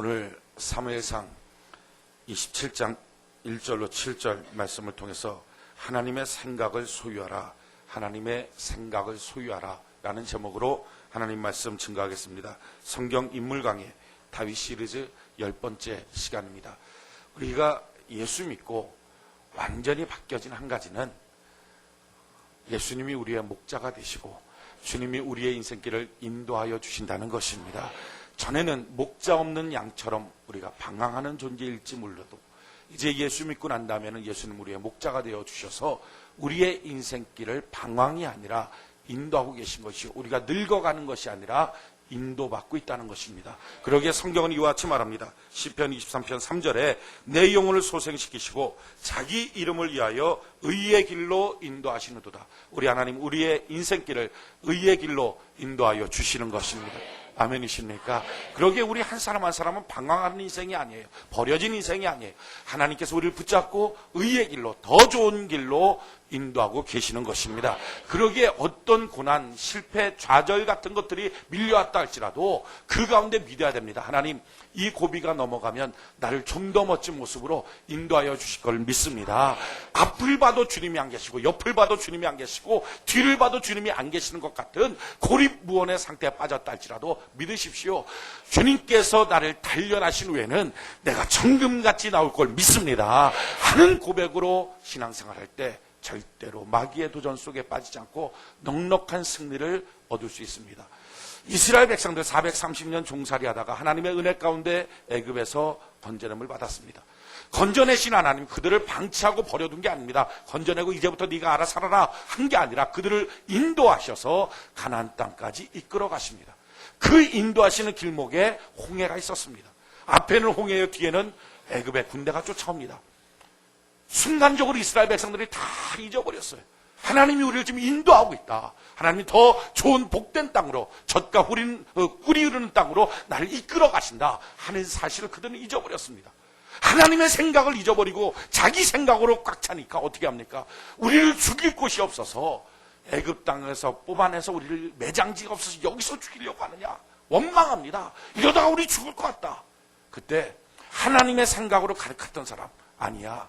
오늘 사무엘상 27장 1절로 7절 말씀을 통해서 하나님의 생각을 소유하라, 하나님의 생각을 소유하라 라는 제목으로 하나님 말씀 증거하겠습니다. 성경 인물 강의 다윗 시리즈 10번째 시간입니다. 우리가 예수 믿고 완전히 바뀌어진 한 가지는 예수님이 우리의 목자가 되시고 주님이 우리의 인생길을 인도하여 주신다는 것입니다. 전에는 목자 없는 양처럼 우리가 방황하는 존재일지 몰라도 이제 예수 믿고 난 다음에는 예수님 우리의 목자가 되어 주셔서 우리의 인생길을 방황이 아니라 인도하고 계신 것이요, 우리가 늙어가는 것이 아니라 인도받고 있다는 것입니다. 그러기에 성경은 이와 같이 말합니다. 시편 23편 3절에 내 영혼을 소생시키시고 자기 이름을 위하여 의의 길로 인도하시는도다. 우리 하나님 우리의 인생길을 의의 길로 인도하여 주시는 것입니다. 아멘이십니까? 그러기에 우리 한 사람 한 사람은 방황하는 인생이 아니에요. 버려진 인생이 아니에요. 하나님께서 우리를 붙잡고 의의 길로, 더 좋은 길로 인도하고 계시는 것입니다. 그러기에 어떤 고난, 실패, 좌절 같은 것들이 밀려왔다 할지라도 그 가운데 믿어야 됩니다. 하나님, 이 고비가 넘어가면 나를 좀 더 멋진 모습으로 인도하여 주실 걸 믿습니다. 앞을 봐도 주님이 안 계시고 옆을 봐도 주님이 안 계시고 뒤를 봐도 주님이 안 계시는 것 같은 고립무원의 상태에 빠졌다 할지라도 믿으십시오. 주님께서 나를 단련하신 후에는 내가 정금같이 나올 걸 믿습니다 하는 고백으로 신앙생활할 때 절대로 마귀의 도전 속에 빠지지 않고 넉넉한 승리를 얻을 수 있습니다. 이스라엘 백성들 430년 종살이 하다가 하나님의 은혜 가운데 애굽에서 건져냄을 받았습니다. 건져내신 하나님, 그들을 방치하고 버려둔 게 아닙니다. 건져내고 이제부터 네가 알아 살아라 한 게 아니라 그들을 인도하셔서 가나안 땅까지 이끌어 가십니다. 그 인도하시는 길목에 홍해가 있었습니다. 앞에는 홍해요, 뒤에는 애굽의 군대가 쫓아옵니다. 순간적으로 이스라엘 백성들이 다 잊어버렸어요. 하나님이 우리를 지금 인도하고 있다. 하나님이 더 좋은 복된 땅으로, 젖과 꿀이 흐르는 땅으로 나를 이끌어 가신다 하는 사실을 그들은 잊어버렸습니다. 하나님의 생각을 잊어버리고 자기 생각으로 꽉 차니까 어떻게 합니까? 우리를 죽일 곳이 없어서 애굽 땅에서 뽑아내서 우리를 매장지가 없어서 여기서 죽이려고 하느냐? 원망합니다. 이러다가 우리 죽을 것 같다. 그때 하나님의 생각으로 가르쳤던 사람, 아니야.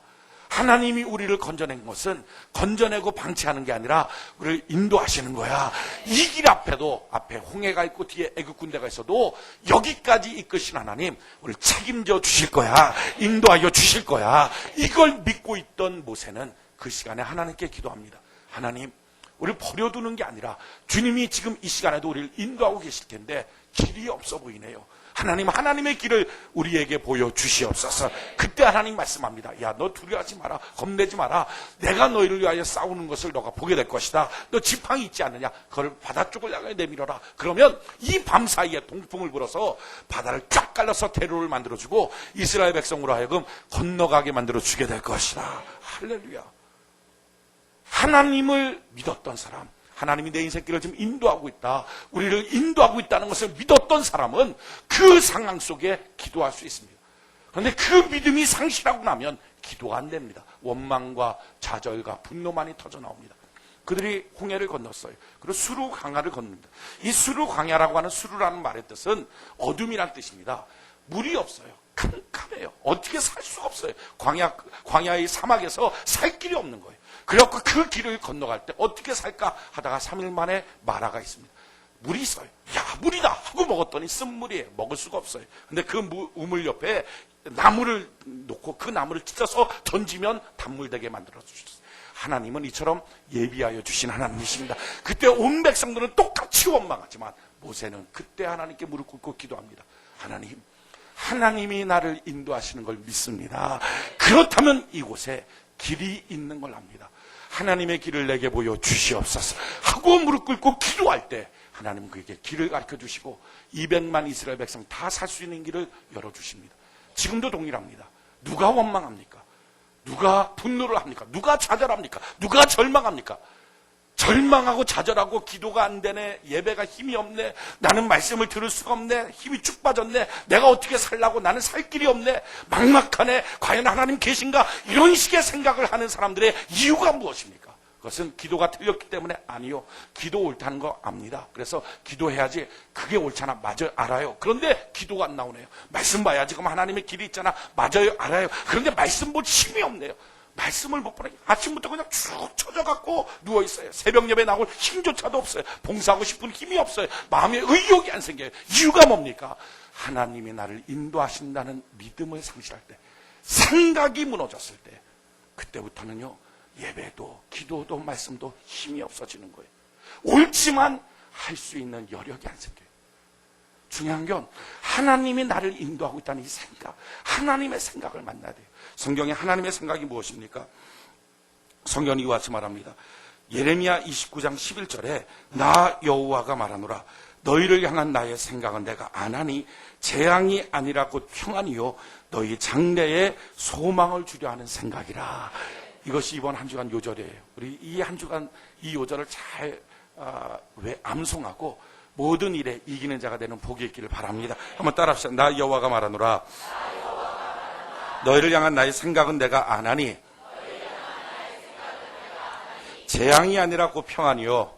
하나님이 우리를 건져낸 것은 건져내고 방치하는 게 아니라 우리를 인도하시는 거야. 이 길 앞에도, 앞에 홍해가 있고 뒤에 애굽 군대가 있어도 여기까지 이끄신 하나님 우리를 책임져 주실 거야. 인도하여 주실 거야. 이걸 믿고 있던 모세는 그 시간에 하나님께 기도합니다. 하나님, 우리를 버려두는 게 아니라 주님이 지금 이 시간에도 우리를 인도하고 계실 텐데 길이 없어 보이네요. 하나님, 하나님의 길을 우리에게 보여주시옵소서. 그때 하나님 말씀합니다. 야, 너 두려워하지 마라. 겁내지 마라. 내가 너희를 위하여 싸우는 것을 너가 보게 될 것이다. 너 지팡이 있지 않느냐? 그걸 바다 쪽을 향해 내밀어라. 그러면 이 밤 사이에 동풍을 불어서 바다를 쫙 갈라서 대로를 만들어주고 이스라엘 백성으로 하여금 건너가게 만들어주게 될 것이다. 할렐루야. 하나님을 믿었던 사람, 하나님이 내 인생길을 지금 인도하고 있다, 우리를 인도하고 있다는 것을 믿었던 사람은 그 상황 속에 기도할 수 있습니다. 그런데 그 믿음이 상실하고 나면 기도가 안 됩니다. 원망과 좌절과 분노만이 터져 나옵니다. 그들이 홍해를 건넜어요. 그리고 수루 광야를 건넙니다. 이 수루 광야라고 하는 수루라는 말의 뜻은 어둠이란 뜻입니다. 물이 없어요. 캄캄해요. 어떻게 살 수가 없어요. 광야의 사막에서 살 길이 없는 거예요. 그래갖고 그 길을 건너갈 때 어떻게 살까 하다가 3일 만에 마라가 있습니다. 물이 있어요. 야, 물이다 하고 먹었더니 쓴물이에요. 먹을 수가 없어요. 근데 그 우물 옆에 나무를 놓고 그 나무를 찢어서 던지면 단물되게 만들어 주셨어요. 하나님은 이처럼 예비하여 주신 하나님이십니다. 그때 온 백성들은 똑같이 원망하지만 모세는 그때 하나님께 무릎 꿇고 기도합니다. 하나님, 하나님이 나를 인도하시는 걸 믿습니다. 그렇다면 이곳에 길이 있는 걸 압니다. 하나님의 길을 내게 보여 주시옵소서 하고 무릎 꿇고 기도할 때 하나님 그에게 길을 가르쳐 주시고 200만 이스라엘 백성 다 살 수 있는 길을 열어주십니다. 지금도 동일합니다. 누가 원망합니까? 누가 분노를 합니까? 누가 좌절합니까? 누가 절망합니까? 절망하고 좌절하고 기도가 안 되네, 예배가 힘이 없네, 나는 말씀을 들을 수가 없네, 힘이 쭉 빠졌네, 내가 어떻게 살라고, 나는 살 길이 없네, 막막하네, 과연 하나님 계신가, 이런 식의 생각을 하는 사람들의 이유가 무엇입니까? 그것은 기도가 틀렸기 때문에 아니요. 기도 옳다는 거 압니다. 그래서 기도해야지 그게 옳잖아. 맞아요. 알아요. 그런데 기도가 안 나오네요. 말씀 봐야지. 그럼 하나님의 길이 있잖아. 맞아요. 알아요. 그런데 말씀 볼 힘이 없네요. 말씀을 못 보니 아침부터 그냥 쭉 처져갖고 누워있어요. 새벽 예배 나올 힘조차도 없어요. 봉사하고 싶은 힘이 없어요. 마음에 의욕이 안 생겨요. 이유가 뭡니까? 하나님이 나를 인도하신다는 믿음을 상실할 때, 생각이 무너졌을 때, 그때부터는요 예배도 기도도 말씀도 힘이 없어지는 거예요. 옳지만 할 수 있는 여력이 안 생겨요. 중요한 건 하나님이 나를 인도하고 있다는 이 생각, 하나님의 생각을 만나야 돼요. 성경에 하나님의 생각이 무엇입니까? 성경이 이와 같이 말합니다. 예레미야 29장 11절에 나 여호와가 말하노라 너희를 향한 나의 생각은 내가 아나니 재앙이 아니라 곧 평안이요 너희 장래에 소망을 주려 하는 생각이라. 이것이 이번 한 주간 요절이에요. 우리 이 한 주간 이 요절을 잘 암송하고 모든 일에 이기는 자가 되는 복이 있기를 바랍니다. 한번 따라합시다. 나 여호와가 말하노라 너희를 향한 나의 생각은 내가 아나니 재앙이 아니라 곧 평안이요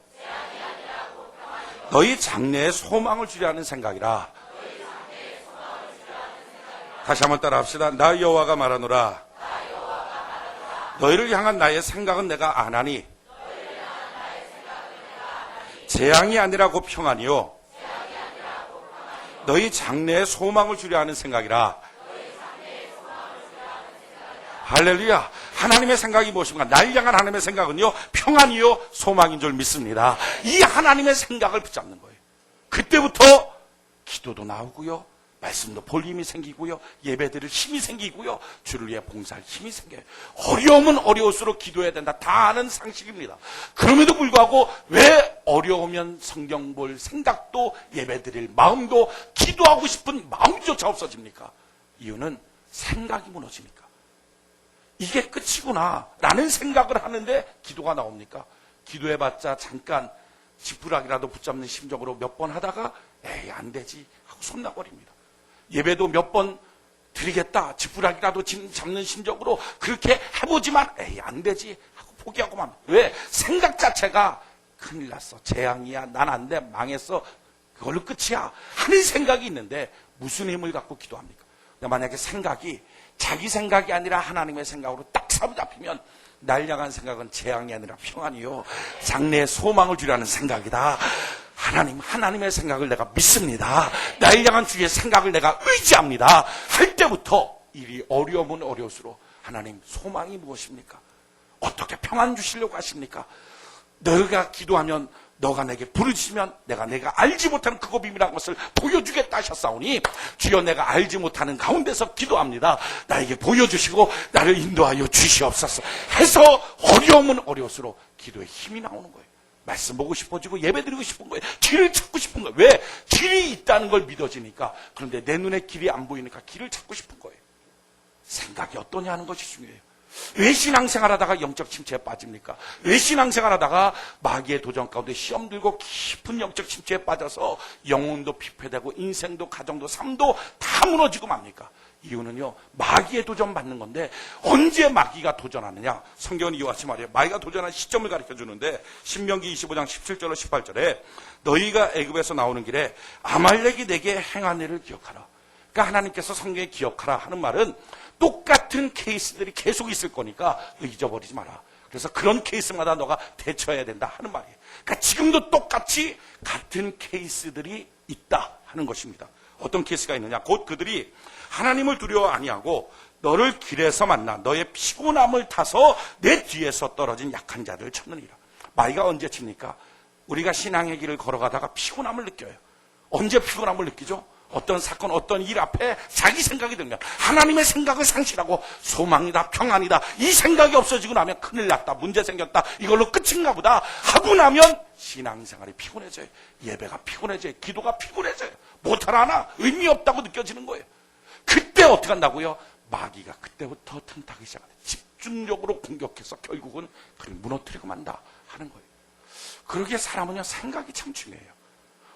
너희 장래에 소망을 주려 하는 생각이라. 다시 한번 따라합시다. 나 여호와가 말하노라 너희를 향한 나의 생각은 내가 아나니 재앙이 아니라 곧 평안이요 너희 장래에 소망을 주려 하는 생각이라. 할렐루야. 하나님의 생각이 무엇인가? 날 향한 하나님의 생각은요 평안이요 소망인 줄 믿습니다. 이 하나님의 생각을 붙잡는 거예요. 그때부터 기도도 나오고요 말씀도 볼 힘이 생기고요 예배드릴 힘이 생기고요 주를 위해 봉사할 힘이 생겨요. 어려우면 어려울수록 기도해야 된다. 다 아는 상식입니다. 그럼에도 불구하고 왜 어려우면 성경 볼 생각도 예배드릴 마음도 기도하고 싶은 마음조차 없어집니까? 이유는 생각이 무너지니까. 이게 끝이구나 라는 생각을 하는데 기도가 나옵니까? 기도해봤자 잠깐 지푸라기라도 붙잡는 심정으로 몇 번 하다가 에이 안 되지 하고 손 놔버립니다. 예배도 몇 번 드리겠다 지푸라기라도 잡는 심정으로 그렇게 해보지만 에이 안 되지 하고 포기하고 맙니다. 왜? 생각 자체가 큰일 났어, 재앙이야, 난 안 돼, 망했어, 그걸로 끝이야 하는 생각이 있는데 무슨 힘을 갖고 기도합니까? 만약에 생각이 자기 생각이 아니라 하나님의 생각으로 딱 사로잡히면 날 향한 생각은 재앙이 아니라 평안이요 장래에 소망을 주려는 생각이다. 하나님의 생각을 내가 믿습니다. 나를 향한 주의 생각을 내가 의지합니다. 할 때부터 일이 어려우면 어려울수록 하나님 소망이 무엇입니까? 어떻게 평안 주시려고 하십니까? 너가 기도하면 너가 내게 부르시면 내가 알지 못하는 크고 비밀한 것을 보여주겠다 하셨사오니 주여 내가 알지 못하는 가운데서 기도합니다. 나에게 보여주시고 나를 인도하여 주시옵소서 해서 어려우면 어려울수록 기도에 힘이 나오는 거예요. 말씀 보고 싶어지고 예배드리고 싶은 거예요. 길을 찾고 싶은 거예요. 왜? 길이 있다는 걸 믿어지니까. 그런데 내 눈에 길이 안 보이니까 길을 찾고 싶은 거예요. 생각이 어떠냐 하는 것이 중요해요. 왜 신앙생활하다가 영적 침체에 빠집니까? 왜 신앙생활하다가 마귀의 도전 가운데 시험 들고 깊은 영적 침체에 빠져서 영혼도 피폐되고 인생도 가정도 삶도 다 무너지고 맙니까? 이유는요 마귀의 도전 받는 건데 언제 마귀가 도전하느냐? 성경은 이와 같이 말해요. 마귀가 도전하는 시점을 가르쳐 주는데 신명기 25장 17절로 18절에 너희가 애굽에서 나오는 길에 아말렉이 내게 행한 일을 기억하라. 그러니까 하나님께서 성경에 기억하라 하는 말은 똑같은 케이스들이 계속 있을 거니까 잊어버리지 마라. 그래서 그런 케이스마다 너가 대처해야 된다 하는 말이에요. 그러니까 지금도 똑같이 같은 케이스들이 있다 하는 것입니다. 어떤 케이스가 있느냐? 곧 그들이 하나님을 두려워 아니하고 너를 길에서 만나 너의 피곤함을 타서 내 뒤에서 떨어진 약한 자들을 찾느니라. 마귀가 언제 칩니까? 우리가 신앙의 길을 걸어가다가 피곤함을 느껴요. 언제 피곤함을 느끼죠? 어떤 사건, 어떤 일 앞에 자기 생각이 들면 하나님의 생각을 상실하고 소망이다, 평안이다 이 생각이 없어지고 나면 큰일 났다, 문제 생겼다, 이걸로 끝인가 보다 하고 나면 신앙생활이 피곤해져요. 예배가 피곤해져요. 기도가 피곤해져요. 못하나 의미 없다고 느껴지는 거예요. 그때 어떻게 한다고요? 마귀가 그때부터 틈타기 시작합니다. 집중적으로 공격해서 결국은 그를 무너뜨리고 만다 하는 거예요. 그러기에 사람은요 생각이 참 중요해요.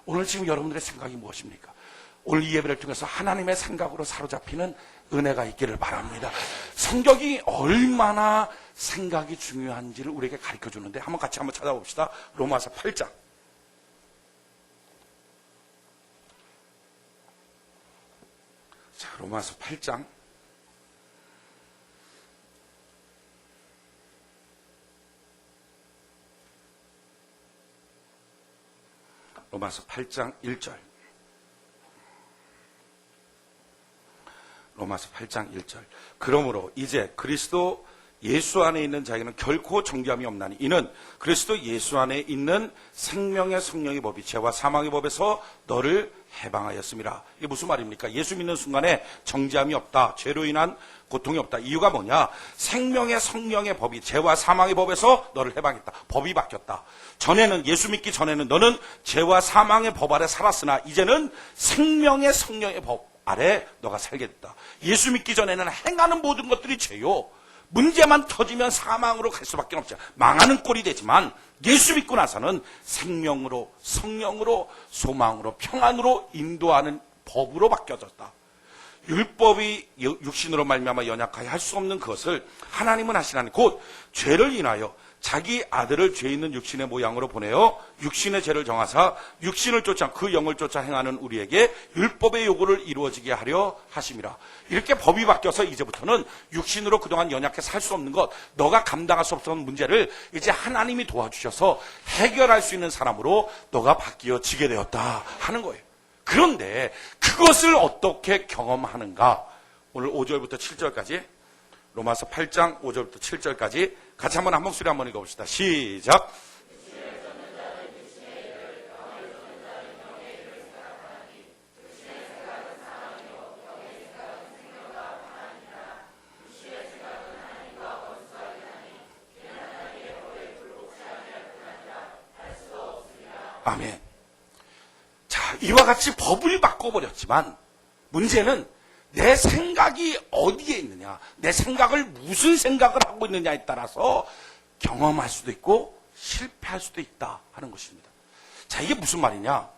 오늘 지금 여러분들의 생각이 무엇입니까? 오늘 이 예배를 통해서 하나님의 생각으로 사로잡히는 은혜가 있기를 바랍니다. 성경이 얼마나 생각이 중요한지를 우리에게 가르쳐 주는데 같이 한번 찾아봅시다. 로마서 8장. 자, 로마서 8장. 로마서 8장 1절. 로마서 8장 1절. 그러므로 이제 그리스도 예수 안에 있는 자에게는 결코 정죄함이 없나니 이는 그리스도 예수 안에 있는 생명의 성령의 법이 죄와 사망의 법에서 너를 해방하였습니다. 이게 무슨 말입니까? 예수 믿는 순간에 정죄함이 없다. 죄로 인한 고통이 없다. 이유가 뭐냐? 생명의 성령의 법이 죄와 사망의 법에서 너를 해방했다. 법이 바뀌었다. 전에는, 예수 믿기 전에는 너는 죄와 사망의 법 아래 살았으나 이제는 생명의 성령의 법 아래 너가 살게 됐다. 예수 믿기 전에는 행하는 모든 것들이 죄요. 문제만 터지면 사망으로 갈 수밖에 없죠. 망하는 꼴이 되지만 예수 믿고 나서는 생명으로, 성령으로, 소망으로, 평안으로 인도하는 법으로 바뀌어졌다. 율법이 육신으로 말미암아 연약하여 할 수 없는 것을 하나님은 하시나니 곧 죄를 인하여 자기 아들을 죄 있는 육신의 모양으로 보내어 육신의 죄를 정하사 육신을 쫓아 그 영을 쫓아 행하는 우리에게 율법의 요구를 이루어지게 하려 하심이라. 이렇게 법이 바뀌어서 이제부터는 육신으로 그동안 연약해 살 수 없는 것, 너가 감당할 수 없었던 문제를 이제 하나님이 도와주셔서 해결할 수 있는 사람으로 너가 바뀌어지게 되었다 하는 거예요. 그런데 그것을 어떻게 경험하는가? 오늘 5절부터 7절까지, 로마서 8장 5절부터 7절까지 같이 한번 한 목소리 한번 읽어봅시다. 시작. 아멘. 자, 이와 같이 법을 바꿔버렸지만 문제는 내 생각이 어디에 있느냐, 내 생각을 무슨 생각을 하고 있느냐에 따라서 경험할 수도 있고 실패할 수도 있다 하는 것입니다. 자, 이게 무슨 말이냐?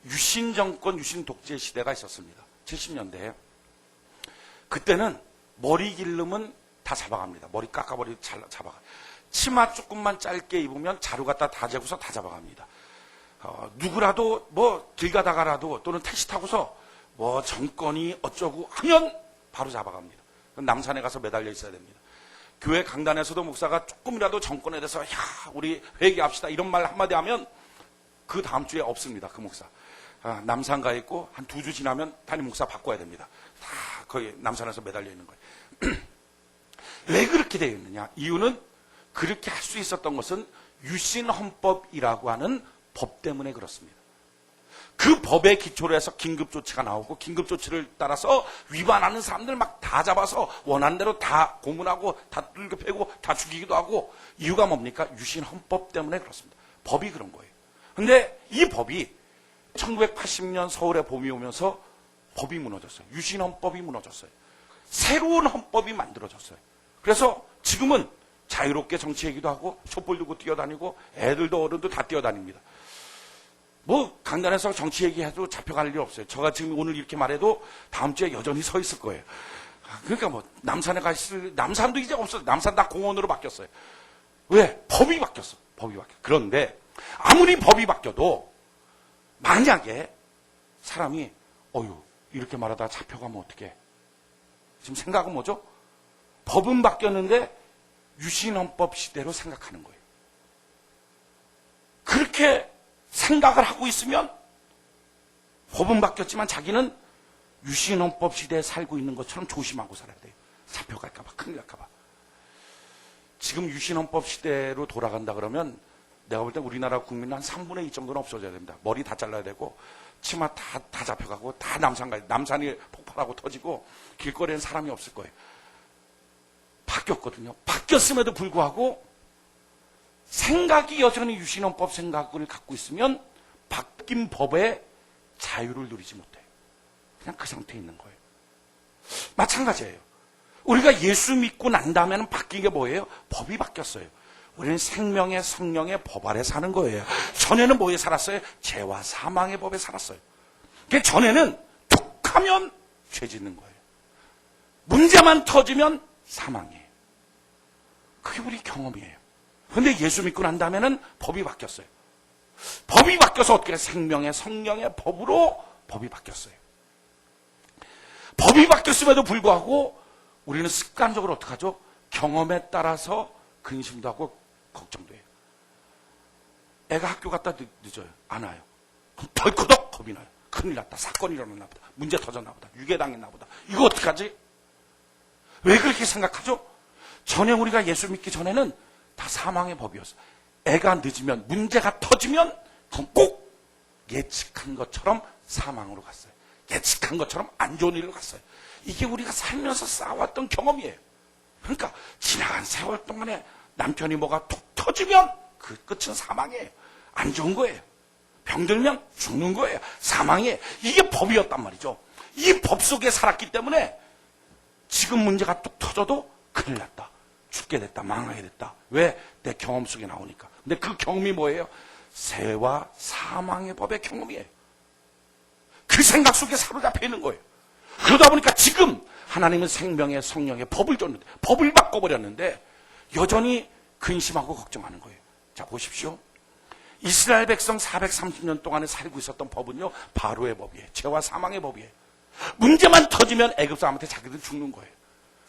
유신 정권, 유신 독재 시대가 있었습니다. 70년대에. 그때는 머리 기르면 다 잡아갑니다. 머리 깎아버리고 잡아가. 치마 조금만 짧게 입으면 자루 갖다 다 재고서 다 잡아갑니다. 누구라도 길 가다가라도 또는 택시 타고서 정권이 어쩌고 하면 바로 잡아갑니다. 남산에 가서 매달려 있어야 됩니다. 교회 강단에서도 목사가 조금이라도 정권에 대해서 우리 회개합시다 이런 말 한마디 하면 그 다음 주에 없습니다. 그 목사. 남산 가 있고 한 2주 지나면 담임 목사 바꿔야 됩니다. 다 거의 남산에서 매달려 있는 거예요. 왜 그렇게 되어 있느냐? 이유는 그렇게 할 수 있었던 것은 유신헌법이라고 하는 법 때문에 그렇습니다. 그 법의 기초로 해서 긴급조치가 나오고 긴급조치를 따라서 위반하는 사람들 막 다 잡아서 원하는 대로 다 고문하고 다 뚫겨 패고 다 죽이기도 하고. 이유가 뭡니까? 유신헌법 때문에 그렇습니다. 법이 그런 거예요. 근데 이 법이 1980년 서울에 봄이 오면서 법이 무너졌어요. 유신헌법이 무너졌어요. 새로운 헌법이 만들어졌어요. 그래서 지금은 자유롭게 정치하기도 하고 촛불 들고 뛰어다니고 애들도 어른도 다 뛰어다닙니다. 강단에서 정치 얘기해도 잡혀갈 일 없어요. 제가 지금 오늘 이렇게 말해도 다음 주에 여전히 서 있을 거예요. 그러니까 남산에 남산도 이제 없어요. 남산 다 공원으로 바뀌었어요. 왜? 법이 바뀌었어. 법이 바뀌었어. 그런데 아무리 법이 바뀌어도 만약에 사람이 이렇게 말하다가 잡혀가면 어떡해? 지금 생각은 뭐죠? 법은 바뀌었는데 유신헌법 시대로 생각하는 거예요. 그렇게 생각을 하고 있으면 법은 바뀌었지만 자기는 유신헌법 시대에 살고 있는 것처럼 조심하고 살아야 돼요. 잡혀갈까 봐, 큰일 날까 봐. 지금 유신헌법 시대로 돌아간다 그러면 내가 볼 때 우리나라 국민은 한 3분의 2 정도는 없어져야 됩니다. 머리 다 잘라야 되고 치마 다 잡혀가고 다 남산이 폭발하고 터지고 길거리에는 사람이 없을 거예요. 바뀌었거든요. 바뀌었음에도 불구하고 생각이 여전히 유신헌법 생각을 갖고 있으면 바뀐 법의 자유를 누리지 못해요. 그냥 그 상태에 있는 거예요. 마찬가지예요. 우리가 예수 믿고 난 다음에는 바뀐 게 뭐예요? 법이 바뀌었어요. 우리는 생명의 성령의 법 아래 사는 거예요. 전에는 뭐에 살았어요? 죄와 사망의 법에 살았어요. 그러니까 전에는 툭하면 죄 짓는 거예요. 문제만 터지면 사망이에요. 그게 우리 경험이에요. 그런데 예수 믿고 난 다음에는 법이 바뀌었어요. 법이 바뀌어서 어떻게 생명의 성령의 법으로 법이 바뀌었어요. 법이 바뀌었음에도 불구하고 우리는 습관적으로 어떻게 하죠? 경험에 따라서 근심도 하고 걱정도 해요. 애가 학교 갔다 늦어요. 안 와요. 그럼 덜커덕 겁이 나요. 큰일 났다. 사건이 일어났나 보다. 문제 터졌나 보다. 유괴당했나 보다. 이거 어떡하지? 왜 그렇게 생각하죠? 전에 우리가 예수 믿기 전에는 다 사망의 법이었어요. 애가 늦으면, 문제가 터지면 그건 꼭 예측한 것처럼 사망으로 갔어요. 예측한 것처럼 안 좋은 일로 갔어요. 이게 우리가 살면서 쌓아왔던 경험이에요. 그러니까 지나간 세월 동안에 남편이 뭐가 툭 터지면 그 끝은 사망이에요. 안 좋은 거예요. 병들면 죽는 거예요. 사망이에요. 이게 법이었단 말이죠. 이 법 속에 살았기 때문에 지금 문제가 뚝 터져도 큰일 났다. 죽게 됐다. 망하게 됐다. 왜? 내 경험 속에 나오니까. 근데 그 경험이 뭐예요? 세와 사망의 법의 경험이에요. 그 생각 속에 사로잡혀 있는 거예요. 그러다 보니까 지금 하나님은 생명의 성령의 법을 줬는데, 법을 바꿔버렸는데 여전히 근심하고 걱정하는 거예요. 자, 보십시오. 이스라엘 백성 430년 동안에 살고 있었던 법은요, 바로의 법이에요. 죄와 사망의 법이에요. 문제만 터지면 애굽 사람한테 자기들 죽는 거예요.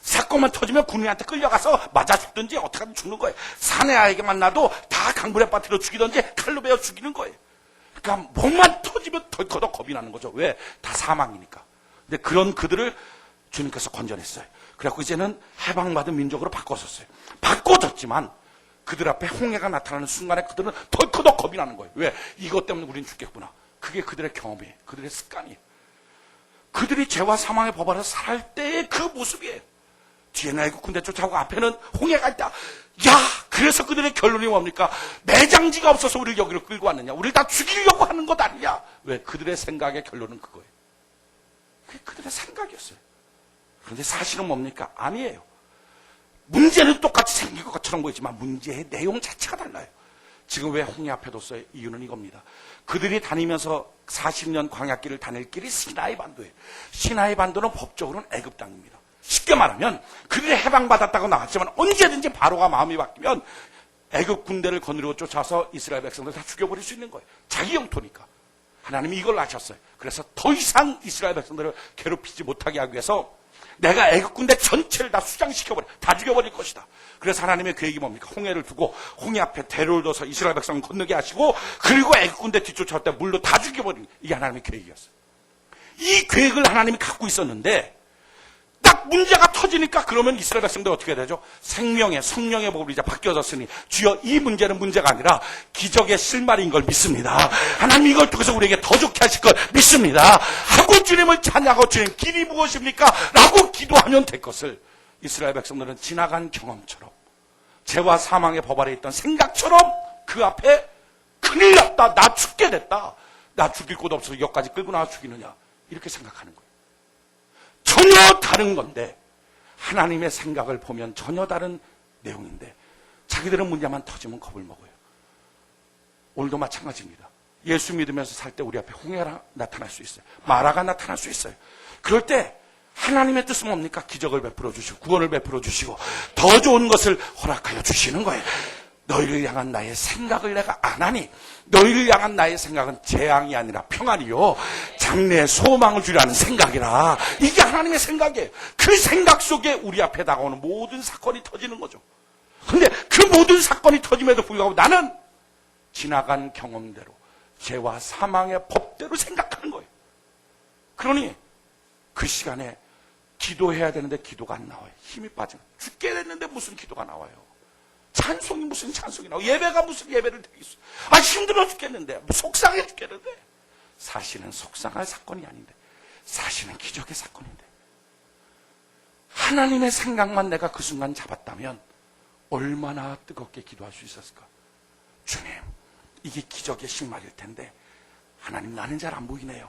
사건만 터지면 군인한테 끌려가서 맞아 죽든지 어떻게 하든 죽는 거예요. 사내 아이에게만 놔도 다 강불에 빠뜨려 죽이든지 칼로 베어 죽이는 거예요. 그러니까 뭐만 터지면 덜커덕 겁이 나는 거죠. 왜? 다 사망이니까. 근데 그런 그들을 주님께서 건져냈어요. 그래갖고 이제는 해방받은 민족으로 바꿔섰어요. 바꿔졌지만 그들 앞에 홍해가 나타나는 순간에 그들은 덜커덕 겁이 나는 거예요. 왜? 이것 때문에 우린 죽겠구나. 그게 그들의 경험이에요. 그들의 습관이에요. 그들이 죄와 사망의 법 아래 살 때의 그 모습이에요. 뒤에는 애국 군대 쫓아오고 앞에는 홍해가 있다. 야, 그래서 그들의 결론이 뭡니까? 매장지가 없어서 우리를 여기로 끌고 왔느냐? 우리를 다 죽이려고 하는 것 아니냐? 왜? 그들의 생각의 결론은 그거예요. 그게 그들의 생각이었어요. 그런데 사실은 뭡니까? 아니에요. 문제는 똑같이 생긴 것처럼 보이지만 문제의 내용 자체가 달라요. 지금 왜 홍해 앞에 뒀어요? 이유는 이겁니다. 그들이 다니면서 40년 광야길을 다닐 길이 시나이 반도예요. 시나이 반도는 법적으로는 애굽 땅입니다. 쉽게 말하면 그들이 해방받았다고 나왔지만 언제든지 바로가 마음이 바뀌면 애굽 군대를 거느리고 쫓아서 이스라엘 백성들 다 죽여버릴 수 있는 거예요. 자기 영토니까. 하나님이 이걸 아셨어요. 그래서 더 이상 이스라엘 백성들을 괴롭히지 못하게 하기 위해서 내가 애굽 군대 전체를 다 수장시켜버려, 다 죽여버릴 것이다. 그래서 하나님의 계획이 뭡니까? 홍해를 두고 홍해 앞에 대로를 둬서 이스라엘 백성을 건너게 하시고 그리고 애굽 군대 뒤쫓아올 때 물로 다 죽여버리는, 이게 하나님의 계획이었어요. 이 계획을 하나님이 갖고 있었는데 딱 문제가 터지니까 그러면 이스라엘 백성들 어떻게 해야 되죠? 생명의 성령의 법으로 이제 바뀌어졌으니 주여, 이 문제는 문제가 아니라 기적의 실마리인 걸 믿습니다. 하나님 이걸 통해서 우리에게 더 좋게 하실 걸 믿습니다. 하고 주님을 찬양하고 주님 길이 무엇입니까? 라고 기도하면 될 것을 이스라엘 백성들은 지나간 경험처럼 죄와 사망의 법 아래 있던 생각처럼 그 앞에 큰일 났다, 나 죽게 됐다, 나 죽일 곳 없어서 여기까지 끌고 나와 죽이느냐, 이렇게 생각하는 거예요. 전혀 다른 건데 하나님의 생각을 보면 전혀 다른 내용인데 자기들은 문제만 터지면 겁을 먹어요. 오늘도 마찬가지입니다. 예수 믿으면서 살 때 우리 앞에 홍해가 나타날 수 있어요. 마라가 나타날 수 있어요. 그럴 때 하나님의 뜻은 뭡니까? 기적을 베풀어 주시고 구원을 베풀어 주시고 더 좋은 것을 허락하여 주시는 거예요. 너희를 향한 나의 생각을 내가 안 하니 너희를 향한 나의 생각은 재앙이 아니라 평안이요 장래의 소망을 주려는 생각이라. 이게 하나님의 생각이에요. 그 생각 속에 우리 앞에 다가오는 모든 사건이 터지는 거죠. 그런데 그 모든 사건이 터짐에도 불구하고 나는 지나간 경험대로 죄와 사망의 법대로 생각하는 거예요. 그러니 그 시간에 기도해야 되는데 기도가 안 나와요. 힘이 빠지는. 죽게 됐는데 무슨 기도가 나와요. 찬송이 무슨 찬송이 나오고 예배가 무슨 예배를 드리겠어요. 아, 힘들어 죽겠는데, 속상해 죽겠는데. 사실은 속상할 사건이 아닌데, 사실은 기적의 사건인데, 하나님의 생각만 내가 그 순간 잡았다면 얼마나 뜨겁게 기도할 수 있었을까. 주님, 이게 기적의 실마리일 텐데 하나님, 나는 잘 안 보이네요.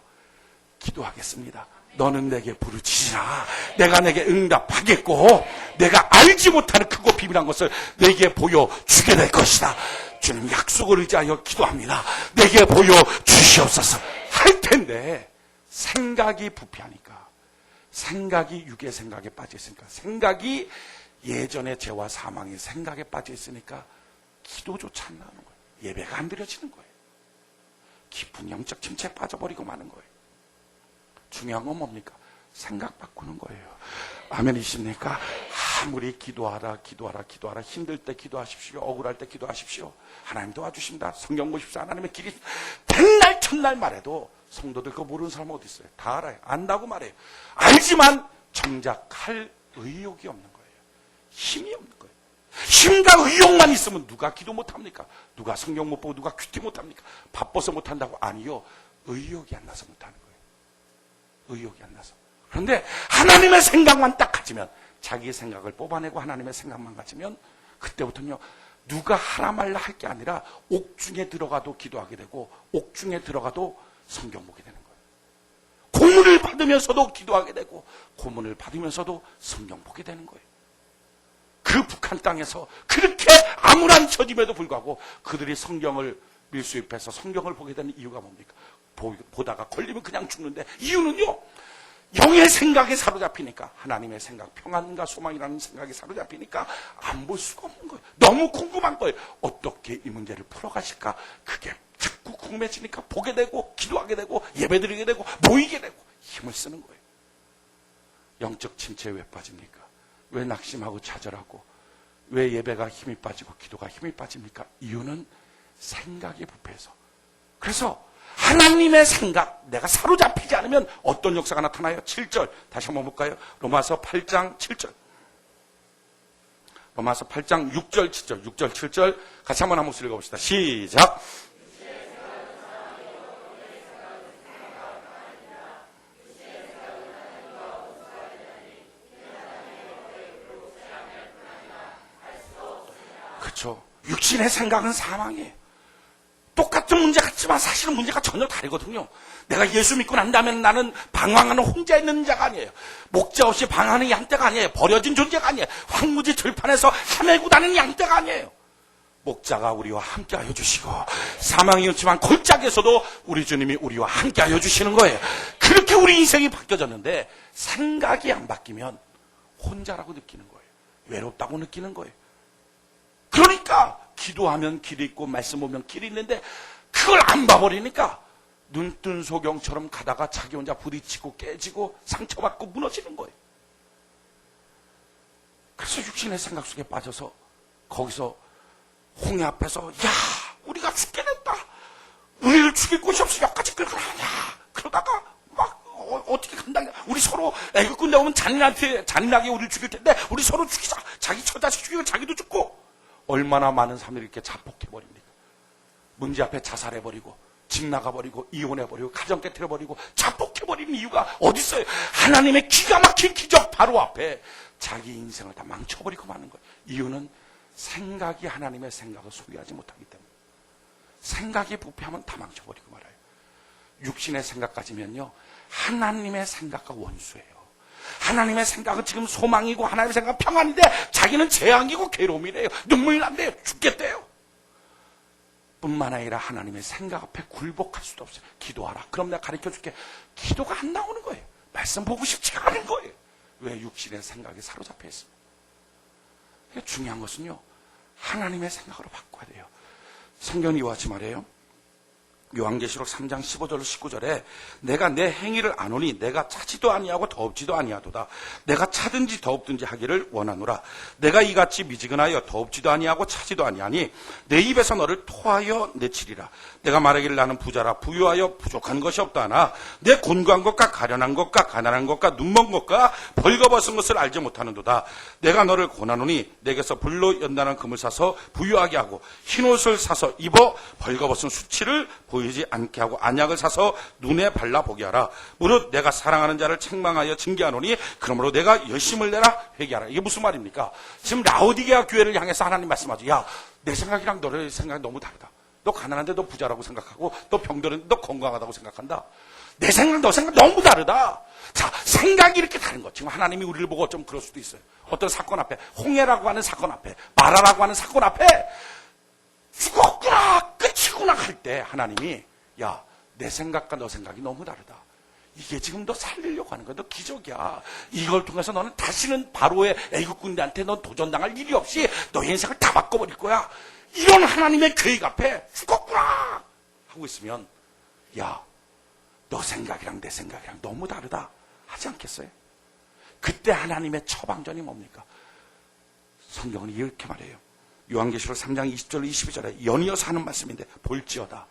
기도하겠습니다. 너는 내게 부르짖으라. 내가 내게 응답하겠고 내가 알지 못하는 크고 비밀한 것을 내게 보여주게 될 것이다. 주님, 약속을 의지하여 기도합니다. 내게 보여주시옵소서 할 텐데 생각이 부패하니까, 생각이 육의 생각에 빠져 있으니까, 생각이 예전의 죄와 사망이 생각에 빠져 있으니까 기도조차 안 나오는 거예요. 예배가 안 드려지는 거예요. 깊은 영적 침체에 빠져버리고 마는 거예요. 중요한 건 뭡니까? 생각 바꾸는 거예요. 아멘이십니까? 아무리 기도하라 힘들 때 기도하십시오. 억울할 때 기도하십시오. 하나님 도와주십니다. 성경 보십시오. 하나님의 길이 백날 천날 말해도 성도들 그거 모르는 사람 어디 있어요? 다 알아요. 안다고 말해요. 알지만 정작 할 의욕이 없는 거예요. 힘이 없는 거예요. 힘과 의욕만 있으면 누가 기도 못합니까? 누가 성경 못 보고 누가 큐티 못합니까? 바빠서 못한다고? 아니요. 의욕이 안 나서 못하는 거예요. 의욕이 안 나서. 그런데 하나님의 생각만 딱 가지면, 자기의 생각을 뽑아내고 하나님의 생각만 가지면 그때부터는요, 누가 하라 말라 할 게 아니라 옥중에 들어가도 기도하게 되고 옥중에 들어가도 성경 보게 되는 거예요. 고문을 받으면서도 기도하게 되고 고문을 받으면서도 성경 보게 되는 거예요. 그 북한 땅에서 그렇게 암울한 처짐에도 불구하고 그들이 성경을 밀수입해서 성경을 보게 되는 이유가 뭡니까? 보다가 걸리면 그냥 죽는데, 이유는요, 영의 생각에 사로잡히니까, 하나님의 생각, 평안과 소망이라는 생각에 사로잡히니까 안 볼 수가 없는 거예요. 너무 궁금한 거예요. 어떻게 이 문제를 풀어가실까? 그게 자꾸 궁금해지니까 보게 되고 기도하게 되고 예배드리게 되고 모이게 되고 힘을 쓰는 거예요. 영적 침체에 왜 빠집니까? 왜 낙심하고 좌절하고 왜 예배가 힘이 빠지고 기도가 힘이 빠집니까? 이유는 생각의 부패에서. 그래서 하나님의 생각, 내가 사로잡히지 않으면 어떤 역사가 나타나요? 7절 다시 한번 볼까요? 로마서 8장 7절, 로마서 8장 6절 7절, 6절 7절 같이 한번 한 목소리 읽어봅시다. 시작. 그렇죠. 육신의 생각은 사망이에요. 똑같은 문제 같지만 사실은 문제가 전혀 다르거든요. 내가 예수 믿고 난 다음에 나는 방황하는 혼자 있는 자가 아니에요. 목자 없이 방황하는 양떼가 아니에요. 버려진 존재가 아니에요. 황무지 들판에서 헤매고 다니는 양떼가 아니에요. 목자가 우리와 함께하여 주시고 사망이었지만 골짜기에서도 우리 주님이 우리와 함께하여 주시는 거예요. 그렇게 우리 인생이 바뀌어졌는데 생각이 안 바뀌면 혼자라고 느끼는 거예요. 외롭다고 느끼는 거예요. 그러니까 기도하면 길이 있고 말씀 보면 길이 있는데 그걸 안 봐버리니까 눈뜬 소경처럼 가다가 자기 혼자 부딪히고 깨지고 상처받고 무너지는 거예요. 그래서 육신의 생각 속에 빠져서 거기서 홍해 앞에서 야 우리가 죽게 됐다. 우리를 죽일 곳이 없어 여기까지 끌고 가냐. 그러다가 막 어떻게 간다. 우리 서로 애국군 나오면 잔인하게 우리를 죽일 텐데 우리 서로 죽이자. 자기 처자식 죽이고 자기도 죽고. 얼마나 많은 사람들이 이렇게 자폭해버립니까? 문제 앞에 자살해버리고 집 나가버리고 이혼해버리고 가정 깨트려버리고 자폭해버리는 이유가 어디 있어요? 하나님의 기가 막힌 기적 바로 앞에 자기 인생을 다 망쳐버리고 마는 거예요. 이유는 생각이 하나님의 생각을 소유하지 못하기 때문에. 생각이 부패하면 다 망쳐버리고 말아요. 육신의 생각 가지면요 하나님의 생각과 원수예요. 하나님의 생각은 지금 소망이고 하나님의 생각은 평안인데 자기는 재앙이고 괴로움이래요. 눈물 난대요. 죽겠대요. 뿐만 아니라 하나님의 생각 앞에 굴복할 수도 없어요. 기도하라. 그럼 내가 가르쳐줄게. 기도가 안 나오는 거예요. 말씀 보고 싶지 않은 거예요. 왜? 육신의 생각에 사로잡혀 있습니다. 중요한 것은요 하나님의 생각으로 바꿔야 돼요. 성경이 이와 같이 말해요. 요한계시록 3장 15절 19절에 내가 내 행위를 아노니 내가 차지도 아니하고 더없지도 아니하도다. 내가 차든지 더없든지 하기를 원하노라. 내가 이같이 미지근하여 더없지도 아니하고 차지도 아니하니 내 입에서 너를 토하여 내치리라. 내가 말하기를 나는 부자라 부유하여 부족한 것이 없다 하나 내 곤고한 것과 가련한 것과 가난한 것과 눈먼 것과 벌거벗은 것을 알지 못하는도다. 내가 너를 고나노니 내게서 불로 연단한 금을 사서 부유하게 하고 흰옷을 사서 입어 벌거벗은 수치를 보이지 않게 하고 안약을 사서 눈에 발라보게 하라. 무릇 내가 사랑하는 자를 책망하여 징계하노니 그러므로 내가 열심을 내라 회개하라. 이게 무슨 말입니까? 지금 라오디게아 교회를 향해서 하나님 말씀하죠. 야, 내 생각이랑 너의 생각이 너무 다르다. 너 가난한데 너 부자라고 생각하고 너 병들었는데 너 건강하다고 생각한다. 내 생각 너 생각 너무 다르다. 자, 생각이 이렇게 다른 것. 지금 하나님이 우리를 보고 좀 그럴 수도 있어요. 어떤 사건 앞에 홍해라고 하는 사건 앞에 마라라고 하는 사건 앞에 죽었구나 끝이구나 할 때 하나님이 야 내 생각과 너 생각이 너무 다르다. 이게 지금 너 살리려고 하는 거야. 너 기적이야. 이걸 통해서 너는 다시는 바로의 애국 군대한테 넌 도전당할 일이 없이 너의 인생을 다 바꿔버릴 거야. 이런 하나님의 계획 앞에 죽었구나 하고 있으면, 야, 너 생각이랑 내 생각이랑 너무 다르다 하지 않겠어요? 그때 하나님의 처방전이 뭡니까? 성경은 이렇게 말해요. 요한계시록 3장 20절 22절에 연이어서 하는 말씀인데, 볼지어다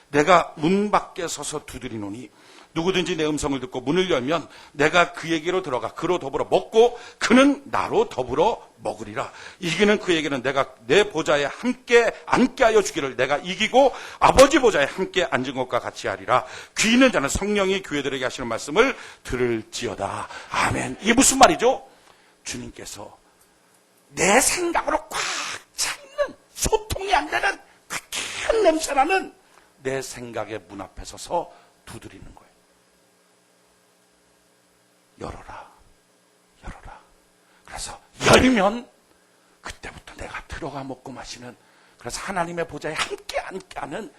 내가 문 밖에 서서 두드리노니 누구든지 내 음성을 듣고 문을 열면 내가 그에게로 들어가 그로 더불어 먹고 그는 나로 더불어 먹으리라. 이기는 그에게는 내가 내 보좌에 함께 앉게 하여 주기를, 내가 이기고 아버지 보좌에 함께 앉은 것과 같이 하리라. 귀 있는 자는 성령이 교회들에게 하시는 말씀을 들을지어다. 아멘. 이게 무슨 말이죠? 주님께서 내 생각으로 꽉 차있는, 소통이 안 되는 큰 냄새나는 내 생각의 문 앞에 서서 두드리는 거예요. 열어라, 열어라. 그래서 열면 그때부터 내가 들어가 먹고 마시는, 그래서 하나님의 보좌에 함께 앉게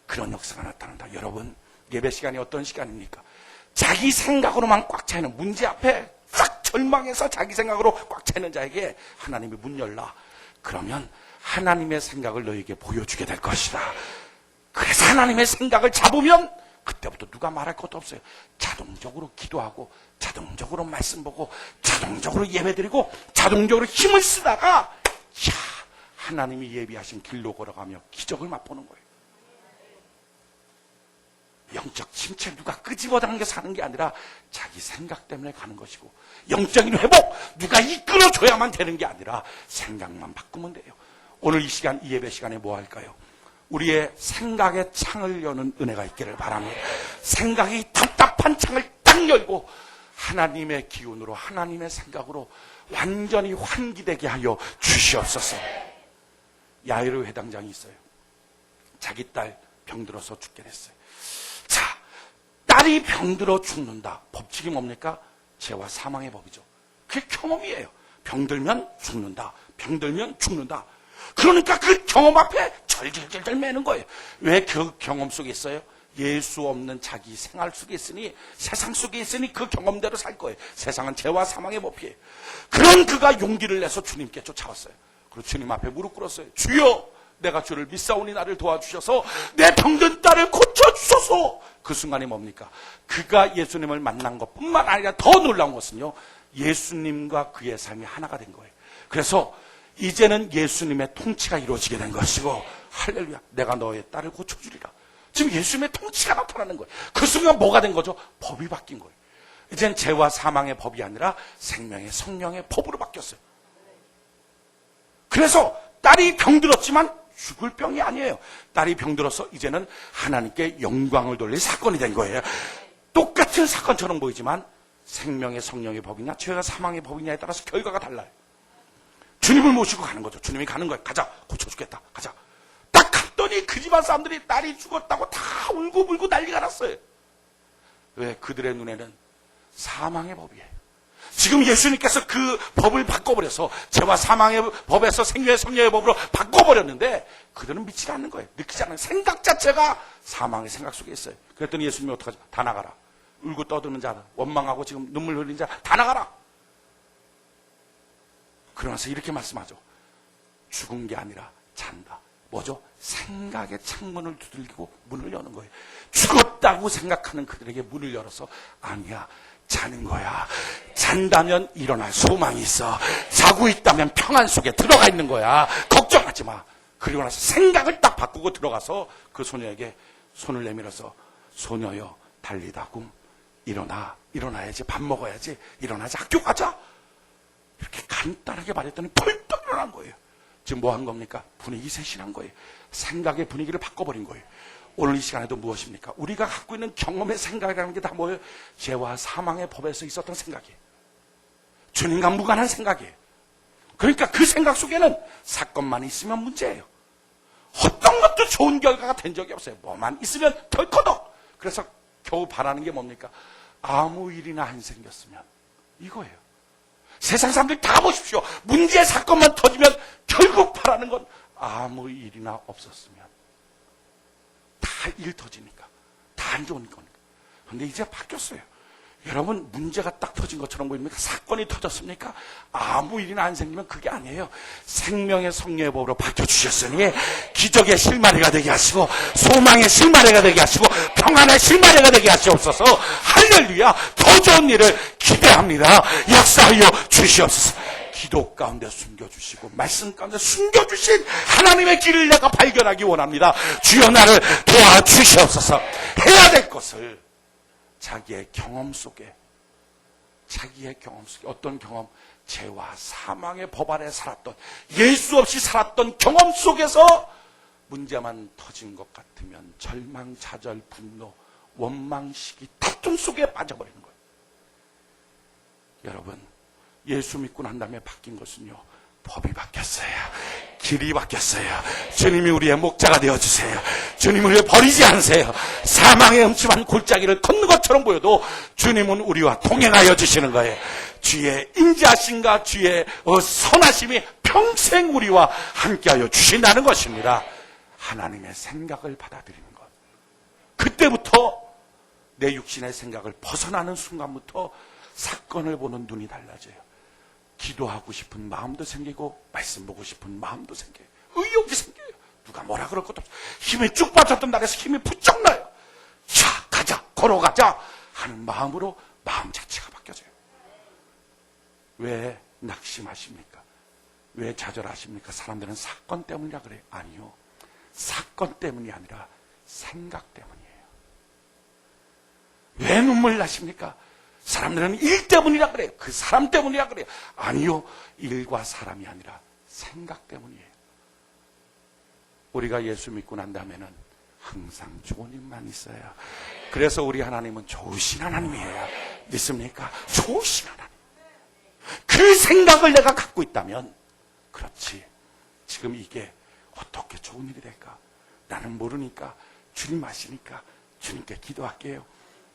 그런 역사가 나타난다. 여러분, 예배 시간이 어떤 시간입니까? 자기 생각으로만 꽉 차있는, 문제 앞에 싹 절망해서 자기 생각으로 꽉 차있는 자에게 하나님이 문 열라. 그러면 하나님의 생각을 너에게 보여주게 될 것이다. 그래서 하나님의 생각을 잡으면 그때부터 누가 말할 것도 없어요. 자동적으로 기도하고, 자동적으로 말씀 보고, 자동적으로 예배드리고, 자동적으로 힘을 쓰다가 하나님이 예비하신 길로 걸어가며 기적을 맛보는 거예요. 영적 침체 누가 끄집어당겨서 하는 게 아니라 자기 생각 때문에 가는 것이고, 영적인 회복 누가 이끌어줘야만 되는 게 아니라 생각만 바꾸면 돼요. 오늘 이 시간, 이 예배 시간에 뭐 할까요? 우리의 생각의 창을 여는 은혜가 있기를 바랍니다. 생각이 답답한 창을 딱 열고 하나님의 기운으로, 하나님의 생각으로 완전히 환기되게 하여 주시옵소서. 야이로 회당장이 있어요. 자기 딸 병들어서 죽게 됐어요. 자, 딸이 병들어 죽는다. 법칙이 뭡니까? 죄와 사망의 법이죠. 그게 경험이에요. 병들면 죽는다. 병들면 죽는다. 그러니까 그 경험 앞에 절절절절 매는 거예요. 왜 그 경험 속에 있어요? 예수 없는 자기 생활 속에 있으니, 세상 속에 있으니 그 경험대로 살 거예요. 세상은 죄와 사망의 법이에요. 그런 그가 용기를 내서 주님께 쫓아왔어요. 그리고 주님 앞에 무릎 꿇었어요. 주여, 내가 주를 믿사오니 나를 도와주셔서 내 병든 딸을 고쳐주소서. 그 순간이 뭡니까? 그가 예수님을 만난 것뿐만 아니라 더 놀라운 것은요, 예수님과 그의 삶이 하나가 된 거예요. 그래서 이제는 예수님의 통치가 이루어지게 된 것이고, 할렐루야, 내가 너의 딸을 고쳐주리라. 지금 예수님의 통치가 나타나는 거예요. 그 순간 뭐가 된 거죠? 법이 바뀐 거예요. 이젠 죄와 사망의 법이 아니라 생명의 성령의 법으로 바뀌었어요. 그래서 딸이 병들었지만 죽을 병이 아니에요. 딸이 병들어서 이제는 하나님께 영광을 돌릴 사건이 된 거예요. 똑같은 사건처럼 보이지만 생명의 성령의 법이냐 죄와 사망의 법이냐에 따라서 결과가 달라요. 주님을 모시고 가는 거죠. 주님이 가는 거예요. 가자, 고쳐주겠다, 가자. 딱 갔더니 그 집안 사람들이 딸이 죽었다고 다 울고불고 난리가 났어요. 왜? 그들의 눈에는 사망의 법이에요. 지금 예수님께서 그 법을 바꿔버려서 죄와 사망의 법에서 생명의 성령의 법으로 바꿔버렸는데 그들은 믿지 않는 거예요. 느끼지 않는 생각 자체가 사망의 생각 속에 있어요. 그랬더니 예수님이 어떡하죠? 다 나가라. 울고 떠드는 자, 원망하고 지금 눈물 흘린 자 다 나가라. 그러면서 이렇게 말씀하죠. 죽은 게 아니라 잔다. 뭐죠? 생각의 창문을 두들기고 문을 여는 거예요. 죽었다고 생각하는 그들에게 문을 열어서 아니야, 자는 거야. 잔다면 일어날 소망이 있어. 자고 있다면 평안 속에 들어가 있는 거야. 걱정하지 마. 그리고 나서 생각을 딱 바꾸고 들어가서 그 소녀에게 손을 내밀어서 소녀여 달리다굼 일어나. 일어나야지. 밥 먹어야지. 일어나자. 학교 가자. 이렇게 간단하게 말했더니 벌떡 일어난 거예요. 지금 뭐 한 겁니까? 분위기 쇄신한 거예요. 생각의 분위기를 바꿔버린 거예요. 오늘 이 시간에도 무엇입니까? 우리가 갖고 있는 경험의 생각이라는 게 다 뭐예요? 죄와 사망의 법에서 있었던 생각이에요. 주님과 무관한 생각이에요. 그러니까 그 생각 속에는 사건만 있으면 문제예요. 어떤 것도 좋은 결과가 된 적이 없어요. 뭐만 있으면 덜커덕. 그래서 겨우 바라는 게 뭡니까? 아무 일이나 안 생겼으면, 이거예요. 세상 사람들 다 보십시오. 문제 사건만 터지면 결국 바라는 건 아무 일이나 없었으면. 다 일 터지니까. 다 안 좋은 거니까. 근데 이제 바뀌었어요. 여러분, 문제가 딱 터진 것처럼 보입니까? 사건이 터졌습니까? 아무 일이나 안 생기면 그게 아니에요. 생명의 성령의 법으로 바뀌어주셨으니 기적의 실마리가 되게 하시고 소망의 실마리가 되게 하시고 평안의 실마리가 되게 하시옵소서. 할렐루야. 더 좋은 일을 기대합니다. 역사하여 주시옵소서. 기도 가운데 숨겨주시고 말씀 가운데 숨겨주신 하나님의 길을 내가 발견하기 원합니다. 주여 나를 도와주시옵소서. 해야 될 것을 자기의 경험 속에 어떤 경험? 죄와 사망의 법 아래 살았던, 예수 없이 살았던 경험 속에서 문제만 터진 것 같으면 절망, 좌절, 분노, 원망, 시기, 다툼 속에 빠져버리는 거예요. 여러분, 예수 믿고 난 다음에 바뀐 것은요, 법이 바뀌었어요. 길이 바뀌었어요. 주님이 우리의 목자가 되어주세요. 주님을 우리 버리지 않으세요. 사망의 음침한 골짜기를 걷는 것처럼 보여도 주님은 우리와 동행하여 주시는 거예요. 주의 인자하심과 주의 선하심이 평생 우리와 함께하여 주신다는 것입니다. 하나님의 생각을 받아들이는 것. 그때부터 내 육신의 생각을 벗어나는 순간부터 사건을 보는 눈이 달라져요. 기도하고 싶은 마음도 생기고 말씀 보고 싶은 마음도 생겨요. 의욕이 생겨요. 누가 뭐라 그럴 것도 없어요. 힘이 쭉 빠졌던 날에서 힘이 부쩍 나요. 자, 가자, 걸어가자 하는 마음으로 마음 자체가 바뀌어져요. 왜 낙심하십니까? 왜 좌절하십니까? 사람들은 사건 때문이라 그래요. 아니요. 사건 때문이 아니라 생각 때문이에요. 왜 눈물 나십니까? 사람들은 일 때문이라 그래요. 그 사람 때문이라 그래요. 아니요. 일과 사람이 아니라 생각 때문이에요. 우리가 예수 믿고 난 다음에는 항상 좋은 일만 있어요. 그래서 우리 하나님은 좋으신 하나님이에요. 믿습니까? 좋으신 하나님. 그 생각을 내가 갖고 있다면, 그렇지. 지금 이게 어떻게 좋은 일이 될까? 나는 모르니까 주님 아시니까 주님께 기도할게요.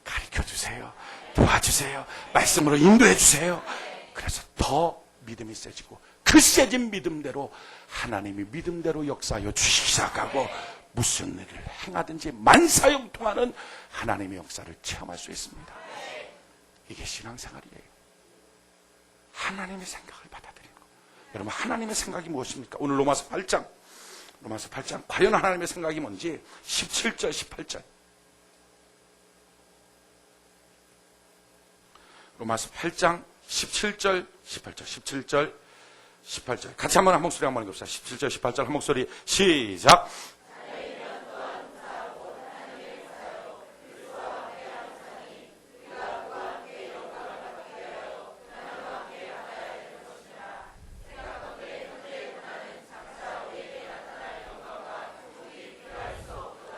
가르쳐주세요. 도와주세요. 말씀으로 인도해주세요. 그래서 더 믿음이 세지고 그 세진 믿음대로 하나님이 믿음대로 역사하여 주시기 시작하고 무슨 일을 행하든지 만사형통하는 하나님의 역사를 체험할 수 있습니다. 이게 신앙생활이에요. 하나님의 생각을 받아들이는 거. 여러분, 하나님의 생각이 무엇입니까? 오늘 로마서 8장 과연 하나님의 생각이 뭔지 17절 18절 로마서 8장 17절 18절 같이 한번 한 목소리 한번 읽읍시다. 17절 18절 한 목소리 시작.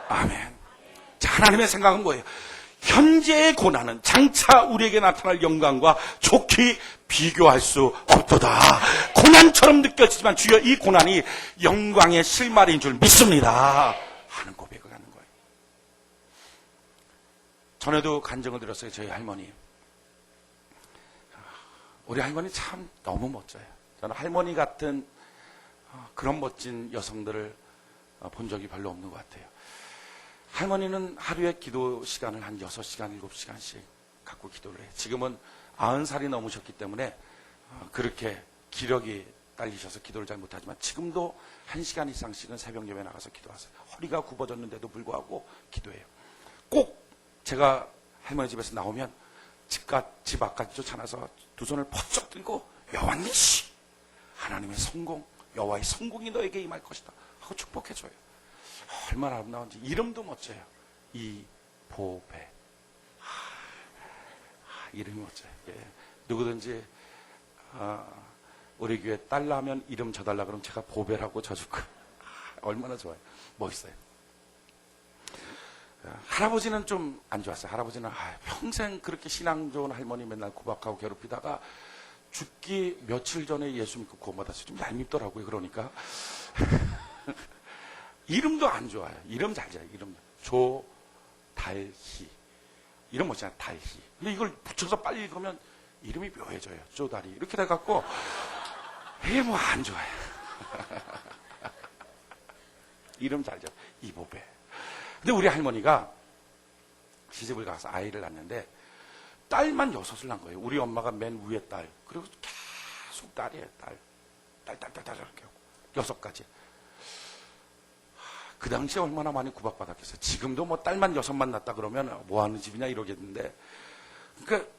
아멘. 자, 하나님의 생각은 뭐예요? 현재의 고난은 장차 우리에게 나타날 영광과 좋게 비교할 수 없도다. 고난처럼 느껴지지만 주여 이 고난이 영광의 실마리인 줄 믿습니다 하는 고백을 하는 거예요. 전에도 간증을 들었어요. 저희 할머니. 우리 할머니 참 너무 멋져요. 저는 할머니 같은 그런 멋진 여성들을 본 적이 별로 없는 것 같아요. 할머니는 하루에 기도 시간을 한 6시간, 7시간씩 갖고 기도를 해요. 지금은 90살이 넘으셨기 때문에 그렇게 기력이 딸리셔서 기도를 잘 못하지만 지금도 1시간 이상씩은 새벽 예배 나가서 기도하세요. 허리가 굽어졌는데도 불구하고 기도해요. 꼭 제가 할머니 집에서 나오면 집 앞까지 쫓아나서 두 손을 퍼쩍 들고 여호와님 하나님의 성공, 여호와의 성공이 너에게 임할 것이다 하고 축복해줘요. 얼마나 아름다운지. 이름도 멋져요. 이보배. 이름이 멋져요. 예. 누구든지 우리 교회 딸 나면 이름 져달라 그러면 제가 보배라고 져줄까. 얼마나 좋아요. 멋있어요. 할아버지는 좀 안 좋았어요. 할아버지는 평생 그렇게 신앙 좋은 할머니 맨날 구박하고 괴롭히다가 죽기 며칠 전에 예수 믿고 구원받았어요. 좀 얄밉더라고요. 그러니까 이름도 안 좋아요. 이름 잘 지어요. 이름 조달희. 이름 멋지잖아요. 달희. 근데 이걸 붙여서 빨리 읽으면 이름이 묘해져요. 조다리. 이렇게 돼갖고 이게 뭐 안 좋아요. 이름 잘 지어. 이보배. 근데 우리 할머니가 시집을 가서 아이를 낳는데 딸만 6을 낳은 거예요. 우리 엄마가 맨 위에 딸. 그리고 계속 딸이에요. 딸 이렇게 하고 6가지. 그 당시에 얼마나 많이 구박받았겠어요. 지금도 뭐 딸만 6만 낳았다 그러면 뭐 하는 집이냐 이러겠는데, 그러니까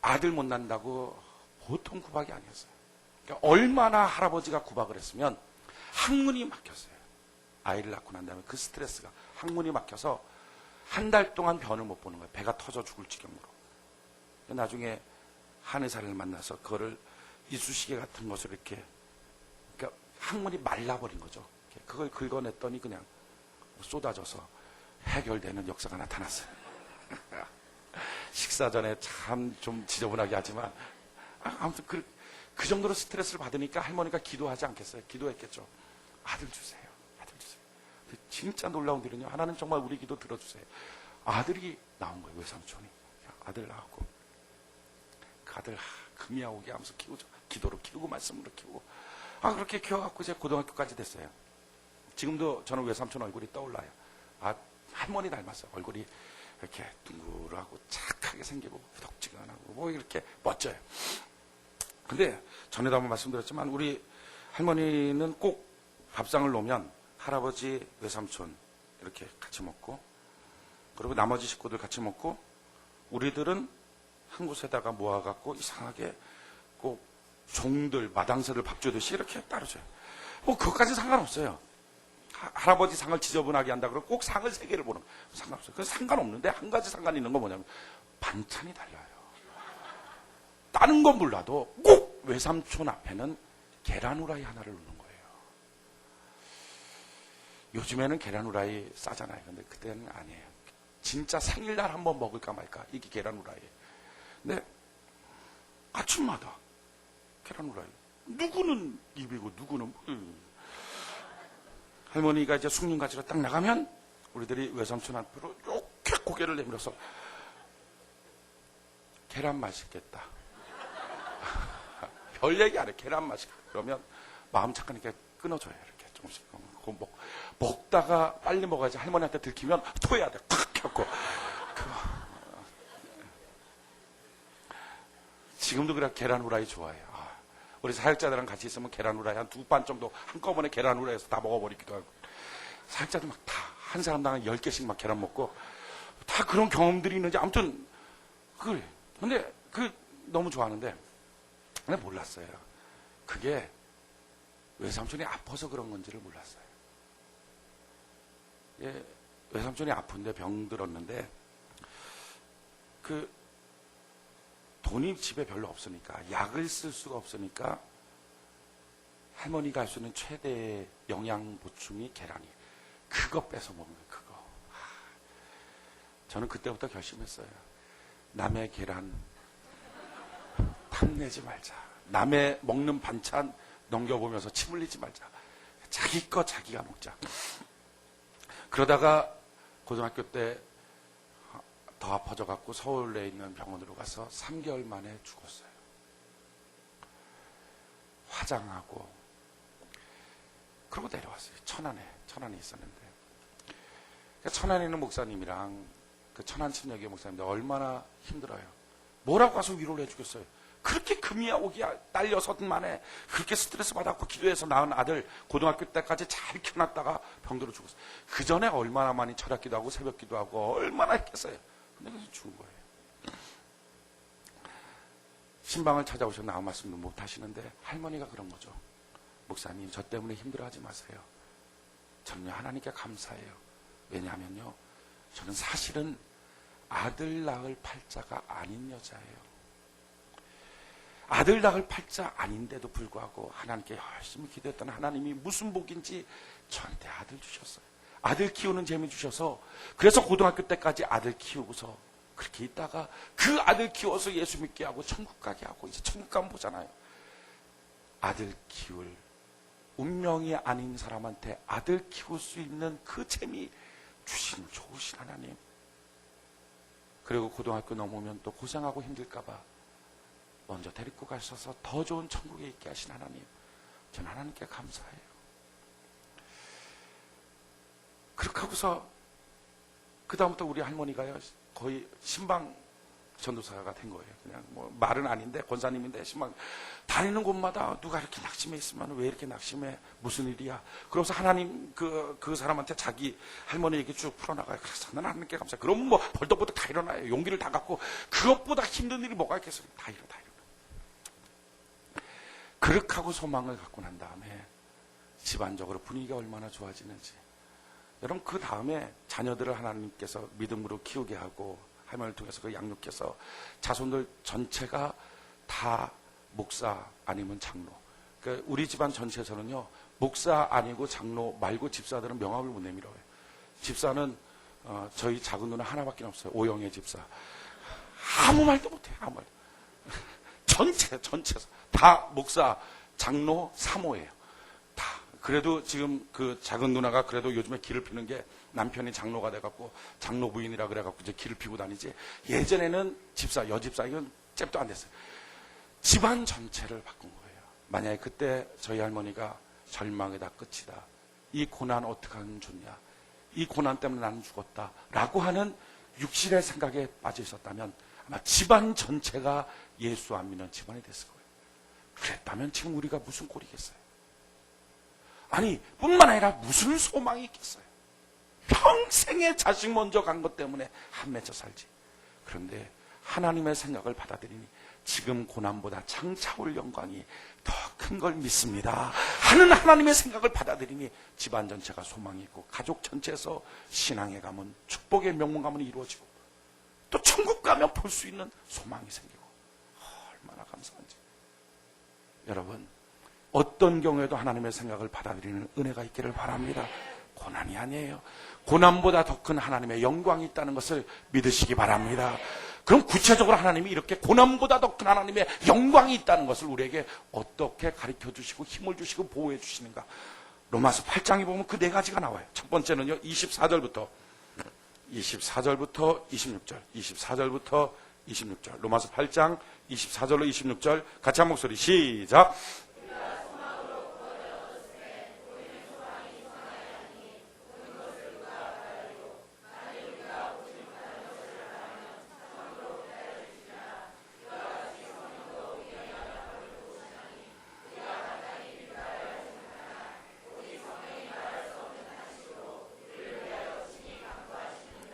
아들 못 낳는다고 보통 구박이 아니었어요. 그러니까 얼마나 할아버지가 구박을 했으면 항문이 막혔어요. 아이를 낳고 난 다음에 그 스트레스가 항문이 막혀서 한 달 동안 변을 못 보는 거예요. 배가 터져 죽을 지경으로. 나중에 한의사를 만나서 그거를 이쑤시개 같은 것을 이렇게, 그러니까 항문이 말라버린 거죠. 그걸 긁어냈더니 그냥 쏟아져서 해결되는 역사가 나타났어요. 식사 전에 참 좀 지저분하게 하지만 아무튼 그 정도로 스트레스를 받으니까 할머니가 기도하지 않겠어요? 기도했겠죠. 아들 주세요. 아들 주세요. 진짜 놀라운 일은요. 하나님 정말 우리 기도 들어주세요. 아들이 나온 거예요. 외삼촌이. 아들 낳았고 그 아들 금이야 오게 하면서 키우죠. 기도로 키우고 말씀으로 키우고 그렇게 키워갖고 이제 고등학교까지 됐어요. 지금도 저는 외삼촌 얼굴이 떠올라요. 할머니 닮았어요. 얼굴이 이렇게 둥그러하고 착하게 생기고 후덕지근하고 뭐 이렇게 멋져요. 근데 전에도 한번 말씀드렸지만 우리 할머니는 꼭 밥상을 놓으면 할아버지, 외삼촌 이렇게 같이 먹고, 그리고 나머지 식구들 같이 먹고, 우리들은 한 곳에다가 모아갖고 이상하게 꼭 종들 마당새를 밥 주듯이 이렇게 따로 줘요. 뭐 그것까지 상관없어요. 할아버지 상을 지저분하게 한다 그러면 꼭 상을 3개를 보는 거예요. 상관없어요. 그건 상관없는데 한 가지 상관 있는 건 뭐냐면 반찬이 달라요. 다른 건 몰라도 꼭 외삼촌 앞에는 계란 후라이 하나를 놓는 거예요. 요즘에는 계란 후라이 싸잖아요. 근데 그때는 아니에요. 진짜 생일날 한번 먹을까 말까 이게 계란 후라이예요. 근데 아침마다 계란 후라이. 누구는 입이고 누구는 할머니가 이제 숭늉 가지러 딱 나가면 우리들이 외삼촌 앞으로 이렇게 고개를 내밀어서 계란 맛있겠다. 별 얘기 안 해. 계란 맛있겠다. 그러면 마음 착하니까 끊어줘요. 이렇게 조금씩. 먹다가 빨리 먹어야지 할머니한테 들키면 토해야 돼. 탁 혀고. 지금도 그래 계란 후라이 좋아해요. 우리 사역자들랑 같이 있으면 계란 후라이 한 2반 정도 한꺼번에 계란 후라이에서 다 먹어버리기도 하고, 사역자들 막 다 한 사람당 10개씩 막 계란 먹고 다 그런 경험들이 있는지 아무튼 그래. 근데 너무 좋아하는데 근데 몰랐어요. 그게 외삼촌이 아파서 그런 건지를 몰랐어요. 예, 외삼촌이 아픈데 병들었는데 돈이 집에 별로 없으니까 약을 쓸 수가 없으니까 할머니가 할 수 있는 최대의 영양 보충이 계란이. 그거 뺏어 먹는 거예요. 그거. 저는 그때부터 결심했어요. 남의 계란 탐내지 말자. 남의 먹는 반찬 넘겨보면서 침 흘리지 말자. 자기 거 자기가 먹자. 그러다가 고등학교 때 더 아파져갖고 서울에 있는 병원으로 가서 3개월 만에 죽었어요. 화장하고. 그러고 내려왔어요. 천안에 있었는데. 천안에 있는 목사님이랑 그 천안침례교회 목사님들 얼마나 힘들어요. 뭐라고 가서 위로를 해주겠어요. 그렇게 금이야 오기야 딸 6 만에 그렇게 스트레스 받았고 기도해서 낳은 아들 고등학교 때까지 잘 키워놨다가 병들어 죽었어요. 그 전에 얼마나 많이 철학 기도하고 새벽 기도하고 얼마나 했겠어요. 근데 그래서 죽은 거예요. 신방을 찾아오셔서 아무 말씀도 못 하시는데 할머니가 그런 거죠. 목사님 저 때문에 힘들어하지 마세요. 저는요 하나님께 감사해요. 왜냐하면요 저는 사실은 아들 낳을 팔자가 아닌 여자예요. 아들 낳을 팔자 아닌데도 불구하고 하나님께 열심히 기도했던 하나님이 무슨 복인지 저한테 아들 주셨어요. 아들 키우는 재미 주셔서 그래서 고등학교 때까지 아들 키우고서 그렇게 있다가 그 아들 키워서 예수 믿게 하고 천국 가게 하고 이제 천국 가면 보잖아요. 아들 키울 운명이 아닌 사람한테 아들 키울 수 있는 그 재미 주신 좋으신 하나님. 그리고 고등학교 넘으면 또 고생하고 힘들까봐 먼저 데리고 가셔서 더 좋은 천국에 있게 하신 하나님. 저는 하나님께 감사해요. 그렇게 하고서 그 다음부터 우리 할머니가요 거의 신방 전도사가 된 거예요. 그냥 뭐 말은 아닌데 권사님인데 신방 다니는 곳마다 누가 이렇게 낙심해 있으면 왜 이렇게 낙심해? 무슨 일이야? 그러면서 하나님 그 사람한테 자기 할머니 얘기 쭉 풀어나가요. 그래서 나는 하나님께 감사해. 그러면 뭐 벌떡벌떡 다 일어나요. 용기를 다 갖고 그것보다 힘든 일이 뭐가 있겠어요? 다 일어나. 그렇게 하고 소망을 갖고 난 다음에 집안적으로 분위기가 얼마나 좋아지는지. 여러분 그 다음에 자녀들을 하나님께서 믿음으로 키우게 하고 할머니를 통해서 그 양육해서 자손들 전체가 다 목사 아니면 장로. 그러니까 우리 집안 전체에서는요 목사 아니고 장로 말고 집사들은 명함을 못 내밀어요. 집사는 저희 작은 누나 하나밖에 없어요. 오영애 집사. 아무 말도 못해요. 아무 말. 전체에서 다 목사, 장로, 사모예요. 다. 그래도 지금 그 작은 누나가 그래도 요즘에 길을 피는 게 남편이 장로가 돼갖고 장로 부인이라 그래갖고 이제 길을 피고 다니지. 예전에는 집사, 여집사 이건 잽도 안 됐어요. 집안 전체를 바꾼 거예요. 만약에 그때 저희 할머니가 절망이다 끝이다. 이 고난 어떻게 하면 좋냐. 이 고난 때문에 나는 죽었다. 라고 하는 육신의 생각에 빠져 있었다면 아마 집안 전체가 예수 안 믿는 집안이 됐을 거예요. 그랬다면 지금 우리가 무슨 꼴이겠어요? 아니 뿐만 아니라 무슨 소망이 있겠어요? 평생에 자식 먼저 간 것 때문에 한 맺혀 살지. 그런데 하나님의 생각을 받아들이니 지금 고난보다 장차 올 영광이 더 큰 걸 믿습니다 하는 하나님의 생각을 받아들이니 집안 전체가 소망이 있고 가족 전체에서 신앙의 가문, 축복의 명문 가문이 이루어지고 또 천국 가면 볼 수 있는 소망이 생기고 얼마나 감사한지. 여러분 어떤 경우에도 하나님의 생각을 받아들이는 은혜가 있기를 바랍니다. 고난이 아니에요. 고난보다 더 큰 하나님의 영광이 있다는 것을 믿으시기 바랍니다. 그럼 구체적으로 하나님이 이렇게 고난보다 더 큰 하나님의 영광이 있다는 것을 우리에게 어떻게 가르쳐 주시고 힘을 주시고 보호해 주시는가. 로마서 8장에 보면 그 네 가지가 나와요. 첫 번째는요 24절부터 26절 24절부터 26절 로마서 8장 24절로 26절 같이 한 목소리 시작.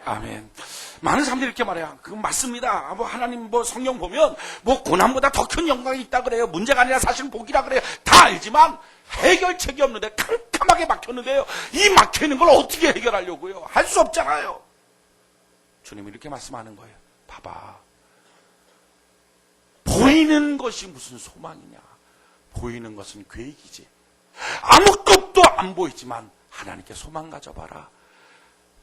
아멘. 많은 사람들이 이렇게 말해요. 그건 맞습니다. 뭐 하나님 뭐 성경 보면 뭐 고난보다 더 큰 영광이 있다 그래요. 문제가 아니라 사실은 복이라 그래요. 다 알지만 해결책이 없는데 캄캄하게 막혔는데요. 이 막혀있는 걸 어떻게 해결하려고요? 할 수 없잖아요. 주님이 이렇게 말씀하는 거예요. 봐봐. 보이는 것이 무슨 소망이냐. 보이는 것은 계획이지. 아무것도 안 보이지만 하나님께 소망 가져봐라.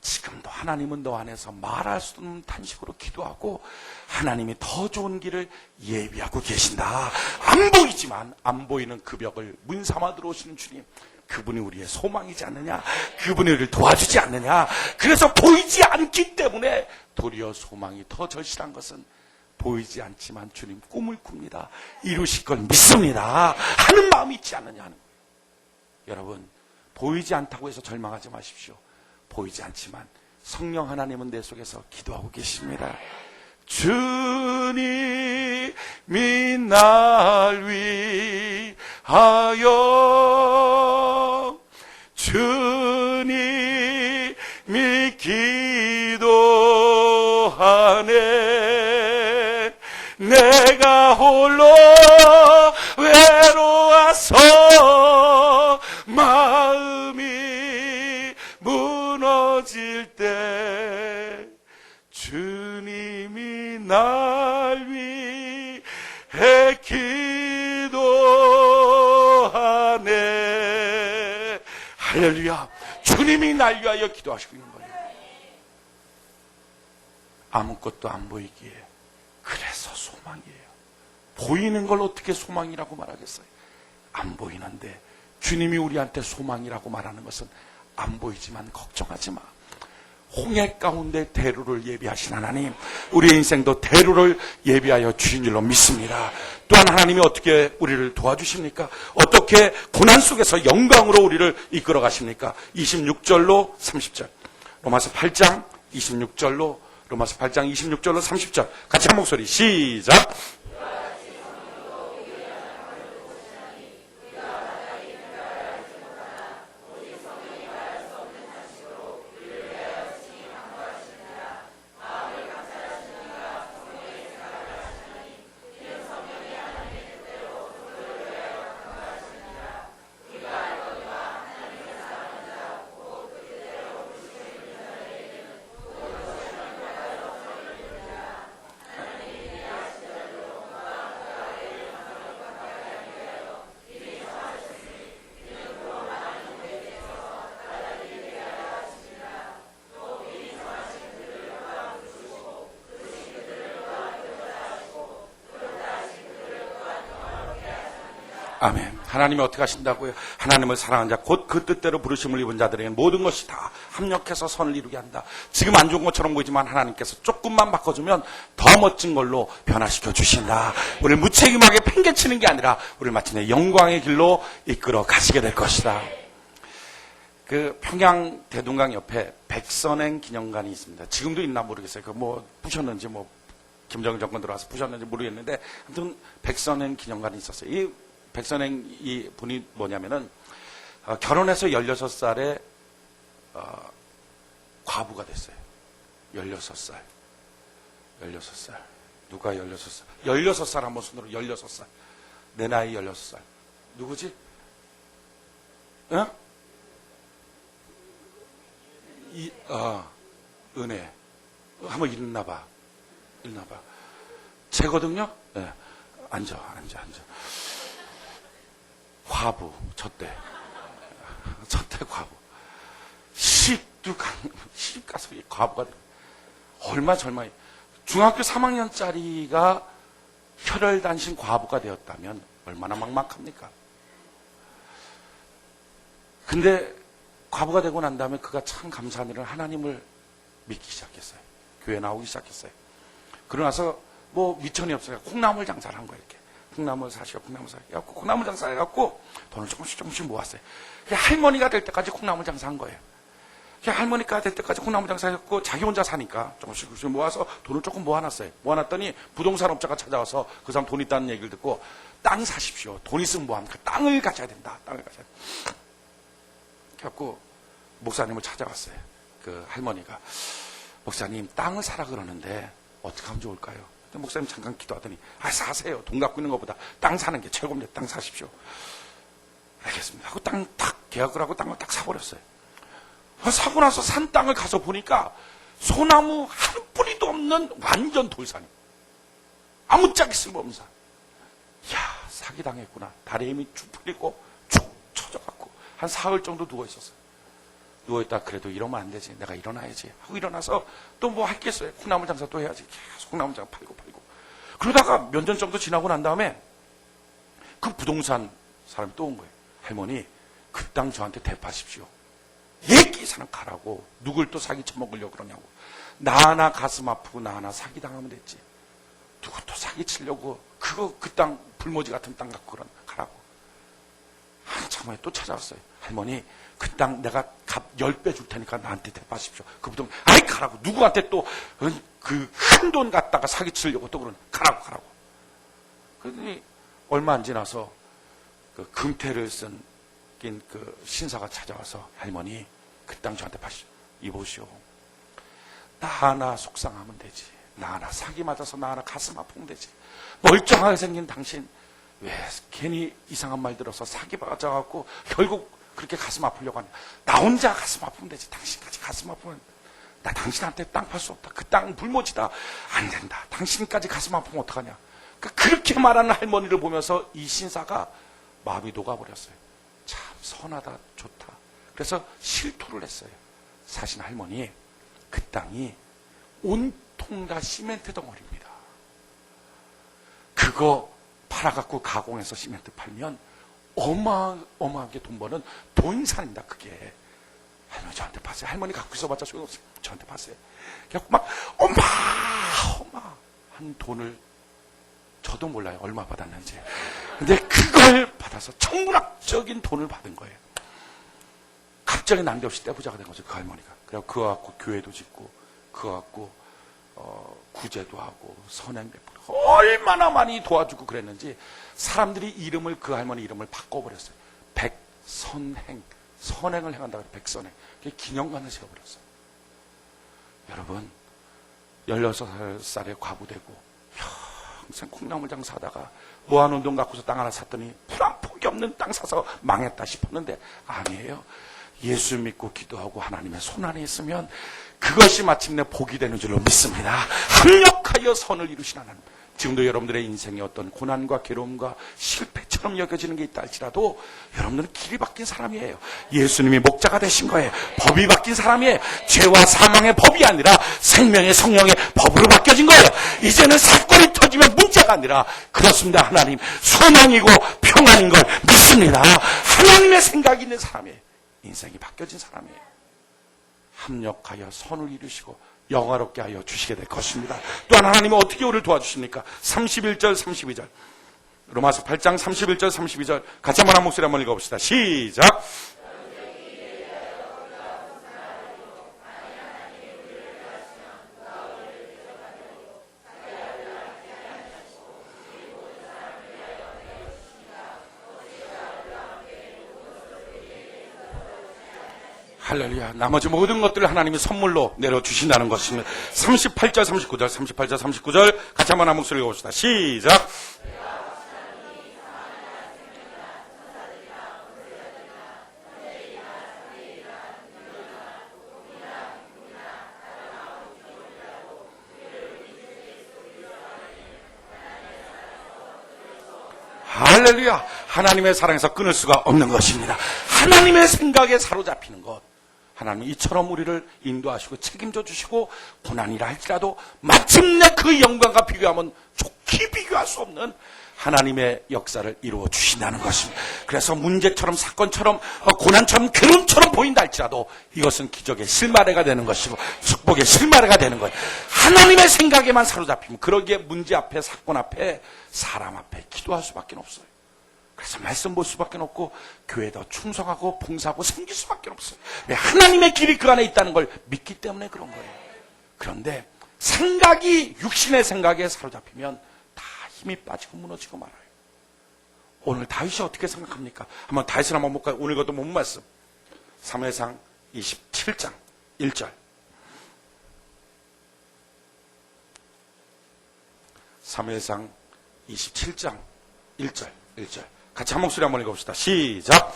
지금도 하나님은 너 안에서 말할 수 없는 탄식으로 기도하고 하나님이 더 좋은 길을 예비하고 계신다. 안 보이지만 안 보이는 그 벽을 문 삼아 들어오시는 주님, 그분이 우리의 소망이지 않느냐, 그분이 우리를 도와주지 않느냐. 그래서 보이지 않기 때문에 도리어 소망이 더 절실한 것은 보이지 않지만 주님 꿈을 꿉니다, 이루실 걸 믿습니다 하는 마음이 있지 않느냐 하는 거예요. 여러분 보이지 않다고 해서 절망하지 마십시오. 보이지 않지만 성령 하나님은 내 속에서 기도하고 계십니다. 주님이 날 위하여 주님이 기도하네. 내가 홀로 외로워서 마음이 무너질 때 주님이 날 위해 기도하네. 할렐루야. 주님이 날 위하여 기도하시고 있는 거예요. 아무것도 안 보이기에 그래서 소망이에요. 보이는 걸 어떻게 소망이라고 말하겠어요? 안 보이는데 주님이 우리한테 소망이라고 말하는 것은 안 보이지만 걱정하지 마. 홍해 가운데 대로를 예비하신 하나님, 우리의 인생도 대로를 예비하여 주신 줄로 믿습니다. 또한 하나님이 어떻게 우리를 도와주십니까? 어떻게 고난 속에서 영광으로 우리를 이끌어 가십니까? 26절로 30절 로마서 8장 26절로 로마서 8장 26절로 30절 같이 한 목소리 시작. 아멘. 하나님이 어떻게 하신다고요? 하나님을 사랑하는 자, 곧 그 뜻대로 부르심을 입은 자들에게 모든 것이 다 합력해서 선을 이루게 한다. 지금 안 좋은 것처럼 보이지만 하나님께서 조금만 바꿔주면 더 멋진 걸로 변화시켜 주신다. 우리를 무책임하게 팽개치는 게 아니라 우리를 마침내 영광의 길로 이끌어 가시게 될 것이다. 그 평양 대동강 옆에 백선행 기념관이 있습니다. 지금도 있나 모르겠어요. 그 뭐 부셨는지 뭐 김정일 정권 들어와서 부셨는지 모르겠는데 아무튼 백선행 기념관이 있었어요. 이 백선행 이 분이 뭐냐면은 결혼해서 16살에 과부가 됐어요. 16살. 누가 16살? 16살 한번 손으로 16살. 내 나이 16살. 누구지? 어? 은혜. 한번 일어나봐. 쟤거든요? 네. 앉아. 과부, 저때 과부. 시집 가서 과부가 얼마 젊어요. 중학교 3학년짜리가 혈혈단신 과부가 되었다면 얼마나 막막합니까? 근데 과부가 되고 난 다음에 그가 참 감사한 일은 하나님을 믿기 시작했어요. 교회 나오기 시작했어요. 그러고 나서 뭐 미천이 없어요. 콩나물 장사를 한 거예요. 이렇게. 콩나물 사시고 콩나물 장사해갖고 돈을 조금씩 모았어요. 할머니가 될 때까지 콩나물 장사한 거예요. 할머니가 될 때까지 콩나물 장사해갖고 자기 혼자 사니까 조금씩 모아서 돈을 조금 모아놨어요. 모아놨더니 부동산 업자가 찾아와서 그 사람 돈 있다는 얘기를 듣고 땅 사십시오. 돈 있으면 뭐합니까? 땅을 가져야 된다. 그래갖고 목사님을 찾아왔어요. 그 할머니가 목사님 땅을 사라 그러는데 어떻게 하면 좋을까요? 목사님 잠깐 기도하더니 사세요. 돈 갖고 있는 것보다 땅 사는 게 최고입니다. 땅 사십시오. 알겠습니다. 하고 땅 딱 계약을 하고 땅을 딱 사버렸어요. 사고 나서 산 땅을 가서 보니까 소나무 한 뿌리도 없는 완전 돌산이. 아무짝에 쓸모없는 산. 이야, 사기당했구나. 다리에 힘이 쭉 풀리고 쭉 쳐져갖고 한 사흘 정도 누워있었어요. 누워있다 그래도 이러면 안 되지. 내가 일어나야지. 하고 일어나서 또 뭐 할겠어요. 콩나물 장사 또 해야지. 계속 콩나물 장사 팔고. 그러다가 몇 년 정도 지나고 난 다음에 그 부동산 사람이 또 온 거예요. 할머니, 그 땅 저한테 대파십시오. 얘기사는 가라고. 누굴 또 사기 쳐먹으려고 그러냐고. 나 하나 가슴 아프고 나 하나 사기당하면 됐지. 누구 또 사기 치려고 그 땅 불모지 같은 땅 갖고 가라고. 한참 후에 또 찾아왔어요. 할머니, 그 땅 내가 값 10배 줄 테니까 나한테 대파십시오. 그 부동 가라고. 누구한테 또 그 큰 돈 갖다가 사기 치려고 또 그러는 가라고. 그러더니 얼마 안 지나서 그 금태를 쓴 그 신사가 찾아와서 할머니, 그 땅 저한테 파시오. 이보시오. 나 하나 속상하면 되지. 나 하나 사기 맞아서 나 하나 가슴 아프면 되지. 멀쩡하게 생긴 당신 왜 괜히 이상한 말 들어서 사기 맞아갖고 결국 그렇게 가슴 아프려고 하냐. 나 혼자 가슴 아프면 되지. 당신까지 가슴 아프면 나 당신한테 땅 팔 수 없다. 그 땅 불모지다. 안 된다. 당신까지 가슴 아프면 어떡하냐. 그렇게 말하는 할머니를 보면서 이 신사가 마음이 녹아버렸어요. 참 선하다, 좋다. 그래서 실토를 했어요. 사실 할머니, 그 땅이 온통 다 시멘트 덩어리입니다. 그거 팔아갖고 가공해서 시멘트 팔면 어마어마하게 돈 버는 돈산입니다. 그게. 할머니 저한테 파세요. 할머니 갖고 있어봤자 소용없어요. 저한테 파세요. 그래갖고 막 어마어마한 돈을, 저도 몰라요 얼마 받았는지. 근데 그걸 받아서 천문학적인 돈을 받은 거예요. 갑자기 난데없이 떼부자가 된 거죠. 그 할머니가. 그래서 그거 갖고 교회도 짓고, 그거 갖고 구제도 하고 선행 베풀고 얼마나 많이 도와주고 그랬는지 사람들이 이름을 그 할머니 이름을 바꿔버렸어요. 백선행, 선행을 행한다고 해서 백선행. 그게 기념관을 세워버렸어요. 여러분 16살에 과부되고 평생 콩나물 장사하다가 모아놓은 돈 갖고서 땅 하나 샀더니 풀 한 폭이 없는 땅 사서 망했다 싶었는데 아니에요. 예수 믿고 기도하고 하나님의 손안에 있으면 그것이 마침내 복이 되는 줄로 믿습니다. 합력하여 선을 이루신 하나님. 지금도 여러분들의 인생에 어떤 고난과 괴로움과 실패처럼 여겨지는 게 있다 할지라도 여러분들은 길이 바뀐 사람이에요. 예수님이 목자가 되신 거예요. 법이 바뀐 사람이에요. 죄와 사망의 법이 아니라 생명의 성령의 법으로 바뀌어진 거예요. 이제는 사건이 터지면 문제가 아니라 그렇습니다. 하나님 소망이고 평안인 걸 믿습니다. 하나님의 생각이 있는 사람이에요. 인생이 바뀌어진 사람이에요. 합력하여 선을 이루시고 영화롭게 하여 주시게 될 것입니다. 또한 하나님은 어떻게 우리를 도와주십니까? 31절 32절 로마서 8장 31절 32절 같이 한번 한 목소리 한번 읽어봅시다. 시작. 할렐루야. 나머지 모든 것들을 하나님이 선물로 내려주신다는 것입니다. 38절 39절 38절 39절 같이 한번 한 목소리 읽어봅시다. 시작. 할렐루야. 하나님의 사랑에서 끊을 수가 없는 것입니다. 하나님의 생각에 사로잡히는 것. 하나님은 이처럼 우리를 인도하시고 책임져 주시고 고난이라 할지라도 마침내 그 영광과 비교하면 좋게 비교할 수 없는 하나님의 역사를 이루어 주신다는 것입니다. 그래서 문제처럼 사건처럼 고난처럼 괴로움처럼 보인다 할지라도 이것은 기적의 실마리가 되는 것이고 축복의 실마리가 되는 거예요. 하나님의 생각에만 사로잡히면 그러기에 문제 앞에 사건 앞에 사람 앞에 기도할 수밖에 없어요. 그래서 말씀 볼 수밖에 없고 교회에 더 충성하고 봉사하고 생길 수밖에 없어요. 왜? 하나님의 길이 그 안에 있다는 걸 믿기 때문에 그런 거예요. 그런데 생각이 육신의 생각에 사로잡히면 다 힘이 빠지고 무너지고 말아요. 오늘 다윗이 어떻게 생각합니까? 한번 다윗을 한번 볼까요? 오늘 것도 못 말씀. 사무엘상 27장 1절. 사무엘상 27장 1절. 같이 한 목소리 한번 읽어봅시다. 시작.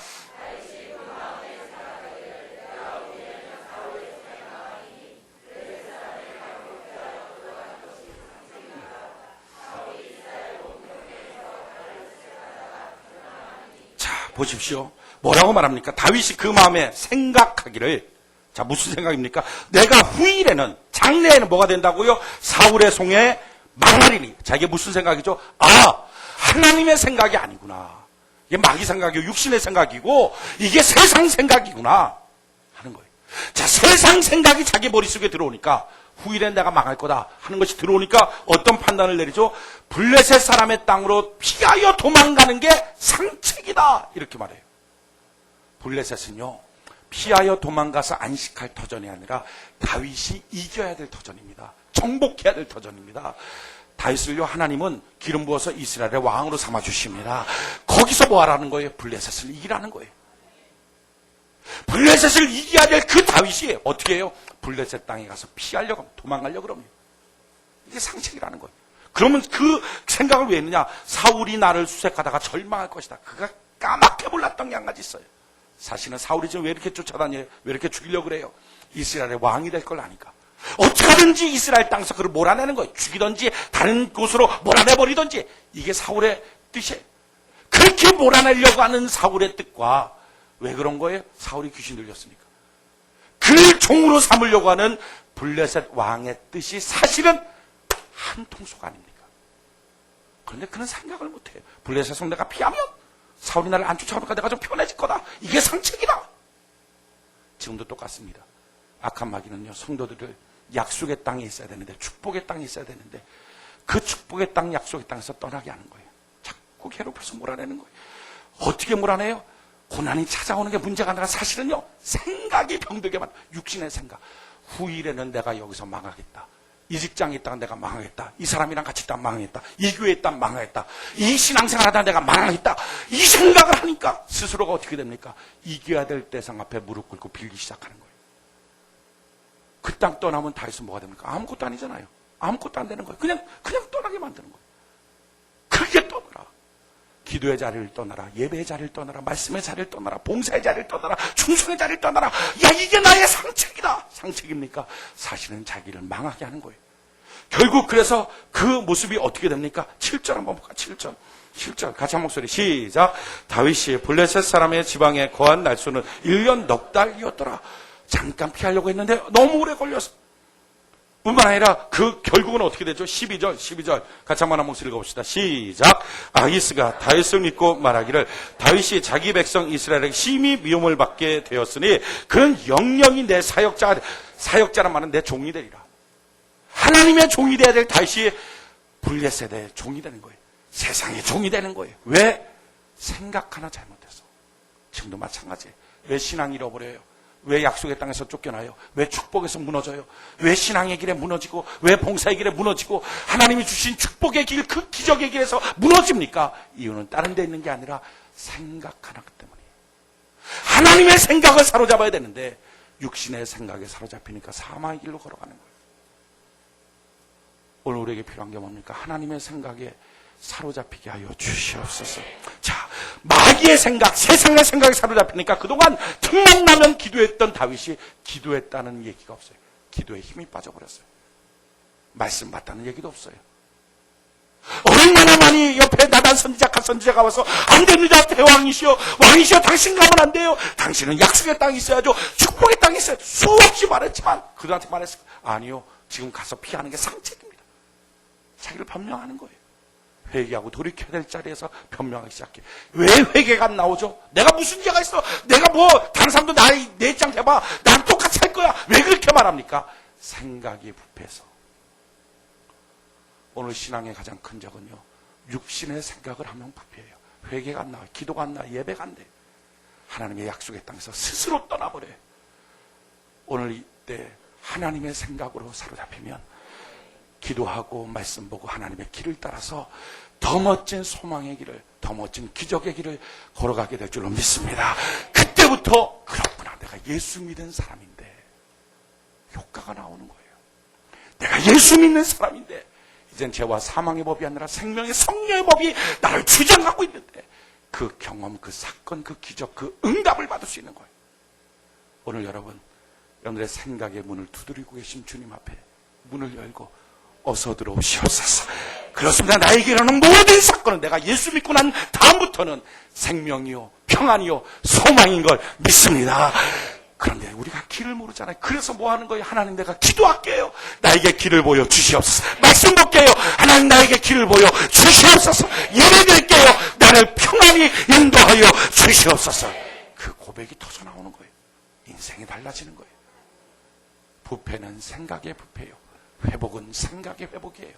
자, 보십시오. 뭐라고 말합니까? 다윗이 그 마음에 생각하기를, 자, 무슨 생각입니까? 내가 후일에는, 장래에는 뭐가 된다고요? 사울의 송에 망하리니. 자, 이게 무슨 생각이죠? 하나님의 생각이 아니구나. 이게 마귀 생각이고 육신의 생각이고 이게 세상 생각이구나 하는 거예요. 자, 세상 생각이 자기 머릿속에 들어오니까 후일엔 내가 망할 거다 하는 것이 들어오니까 어떤 판단을 내리죠? 블레셋 사람의 땅으로 피하여 도망가는 게 상책이다 이렇게 말해요. 블레셋은요 피하여 도망가서 안식할 터전이 아니라 다윗이 이겨야 될 터전입니다. 정복해야 될 터전입니다. 다윗을요 하나님은 기름 부어서 이스라엘의 왕으로 삼아 주십니다. 거기서 뭐 하라는 거예요? 블레셋을 이기라는 거예요. 블레셋을 이겨야 될 그 다윗이 어떻게 해요? 블레셋 땅에 가서 피하려고 도망가려고 그러면 이게 상책이라는 거예요. 그러면 그 생각을 왜 했느냐? 사울이 나를 수색하다가 절망할 것이다. 그가 까맣게 몰랐던 게 한 가지 있어요. 사실은 사울이 지금 왜 이렇게 쫓아다녀요? 왜 이렇게 죽이려고 그래요? 이스라엘의 왕이 될 걸 아니까. 어떻게든지 이스라엘 땅에서 그를 몰아내는 거예요. 죽이든지 다른 곳으로 몰아내버리든지. 이게 사울의 뜻이에요. 그렇게 몰아내려고 하는 사울의 뜻과 왜 그런 거예요? 사울이 귀신 들렸으니까. 그를 종으로 삼으려고 하는 블레셋 왕의 뜻이 사실은 한 통속 아닙니까? 그런데 그는 생각을 못해요. 블레셋 내가 피하면 사울이 나를 안 쫓아오니까 내가 좀 편해질 거다. 이게 상책이다. 지금도 똑같습니다. 악한 마귀는요 성도들을 약속의 땅에 있어야 되는데 축복의 땅에 있어야 되는데 그 축복의 땅 약속의 땅에서 떠나게 하는 거예요. 자꾸 괴롭혀서 몰아내는 거예요. 어떻게 몰아내요? 고난이 찾아오는 게 문제가 아니라 사실은요 생각이 병들게 만든 육신의 생각. 후일에는 내가 여기서 망하겠다. 이 직장에 있다가 내가 망하겠다. 이 사람이랑 같이 있다가 망하겠다. 이 교회에 있다가 망하겠다. 이 신앙생활 하다가 내가 망하겠다. 이 생각을 하니까 스스로가 어떻게 됩니까? 이겨야 될 대상 앞에 무릎 꿇고 빌기 시작하는 거예요. 그 땅 떠나면 다해서 뭐가 됩니까? 아무것도 아니잖아요. 아무것도 안 되는 거예요. 그냥 떠나게 만드는 거예요. 그게 떠나라. 기도의 자리를 떠나라. 예배의 자리를 떠나라. 말씀의 자리를 떠나라. 봉사의 자리를 떠나라. 충성의 자리를 떠나라. 야, 이게 나의 상책이다. 상책입니까? 사실은 자기를 망하게 하는 거예요. 결국 그래서 그 모습이 어떻게 됩니까? 7절 한번 볼까? 7절 같이 한 목소리 시작. 다윗이 블레셋 사람의 지방에 거한 날수는 1년 넉 달이었더라. 잠깐 피하려고 했는데 너무 오래 걸렸어. 뿐만 아니라 그 결국은 어떻게 되죠? 12절 같이 한번 한 목소리 읽어봅시다. 시작. 아기스가 다윗을 믿고 말하기를 다윗이 자기 백성 이스라엘에게 심히 미움을 받게 되었으니 그는 영영이 내 사역자란 말은 내 종이 되리라. 하나님의 종이 되어야 될 다윗이 블레셋의 종이 되는 거예요. 세상의 종이 되는 거예요. 왜? 생각 하나 잘못해서. 지금도 마찬가지예요. 왜 신앙 잃어버려요? 왜 약속의 땅에서 쫓겨나요? 왜 축복에서 무너져요? 왜 신앙의 길에 무너지고 왜 봉사의 길에 무너지고 하나님이 주신 축복의 길, 그 기적의 길에서 무너집니까? 이유는 다른 데 있는 게 아니라 생각 하나 때문이에요. 하나님의 생각을 사로잡아야 되는데 육신의 생각에 사로잡히니까 사망의 길로 걸어가는 거예요. 오늘 우리에게 필요한 게 뭡니까? 하나님의 생각에 사로잡히게 하여 주시옵소서. 자, 마귀의 생각, 세상의 생각에 사로잡히니까 그동안 틈만 나면 기도했던 다윗이 기도했다는 얘기가 없어요. 기도에 힘이 빠져버렸어요. 말씀 받다는 얘기도 없어요. 얼마나 많이 옆에 나단 선지자가 와서 안 됩니다. 대왕이시여, 왕이시여, 당신 가면 안 돼요. 당신은 약속의 땅이 있어야죠. 축복의 땅이 있어야죠. 수없이 말했지만 그들한테 말했어요. 아니요, 지금 가서 피하는 게 상책입니다. 자기를 변명하는 거예요. 회개하고 돌이켜야 될 자리에서 변명하기 시작해. 왜 회개가 안 나오죠? 내가 무슨 죄가 있어? 내가 다른 사람도 내 입장 해봐. 난 똑같이 할 거야. 왜 그렇게 말합니까? 생각이 부패해서. 오늘 신앙의 가장 큰 적은요, 육신의 생각을 하면 부패해요. 회개가 안 나와요. 기도가 안 나와요. 예배가 안 돼요. 하나님의 약속의 땅에서 스스로 떠나버려요. 오늘 이때 하나님의 생각으로 사로잡히면 기도하고 말씀 보고 하나님의 길을 따라서 더 멋진 소망의 길을, 더 멋진 기적의 길을 걸어가게 될 줄로 믿습니다. 그때부터 그렇구나, 내가 예수 믿은 사람인데 효과가 나오는 거예요. 내가 예수 믿는 사람인데 이젠 죄와 사망의 법이 아니라 생명의 성령의 법이 나를 주장하고 있는데 그 경험, 그 사건, 그 기적, 그 응답을 받을 수 있는 거예요. 오늘 여러분들의 생각의 문을 두드리고 계신 주님 앞에 문을 열고 어서 들어오시옵소서. 그렇습니다. 나에게 일어나는 모든 사건은 내가 예수 믿고 난 다음부터는 생명이요, 평안이요, 소망인 걸 믿습니다. 그런데 우리가 길을 모르잖아요. 그래서 뭐 하는 거예요? 하나님, 내가 기도할게요. 나에게 길을 보여 주시옵소서. 말씀 볼게요. 하나님, 나에게 길을 보여 주시옵소서. 예배드릴게요. 나를 평안히 인도하여 주시옵소서. 그 고백이 터져 나오는 거예요. 인생이 달라지는 거예요. 부패는 생각의 부패예요. 회복은 생각의 회복이에요.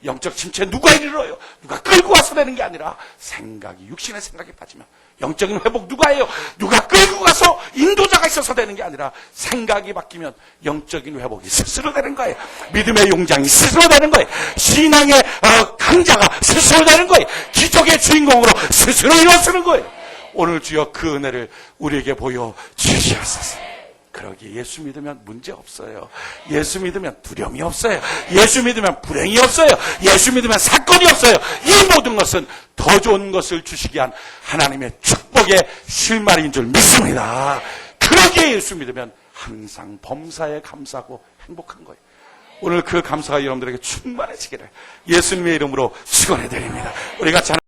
영적 침체 누가 이르러요? 누가 끌고 와서 되는 게 아니라 생각이, 육신의 생각에 빠지면 영적인 회복 누가 해요? 누가 끌고 가서 인도자가 있어서 되는 게 아니라 생각이 바뀌면 영적인 회복이 스스로 되는 거예요. 믿음의 용장이 스스로 되는 거예요. 신앙의 강자가 스스로 되는 거예요. 기적의 주인공으로 스스로 일어서는 거예요. 오늘 주여 그 은혜를 우리에게 보여 주시옵소서. 그러기에 예수 믿으면 문제 없어요. 예수 믿으면 두려움이 없어요. 예수 믿으면 불행이 없어요. 예수 믿으면 사건이 없어요. 이 모든 것은 더 좋은 것을 주시기 위한 하나님의 축복의 실마리인 줄 믿습니다. 그러기에 예수 믿으면 항상 범사에 감사하고 행복한 거예요. 오늘 그 감사가 여러분들에게 충만해지기를 예수님의 이름으로 축원해 드립니다. 우리 같이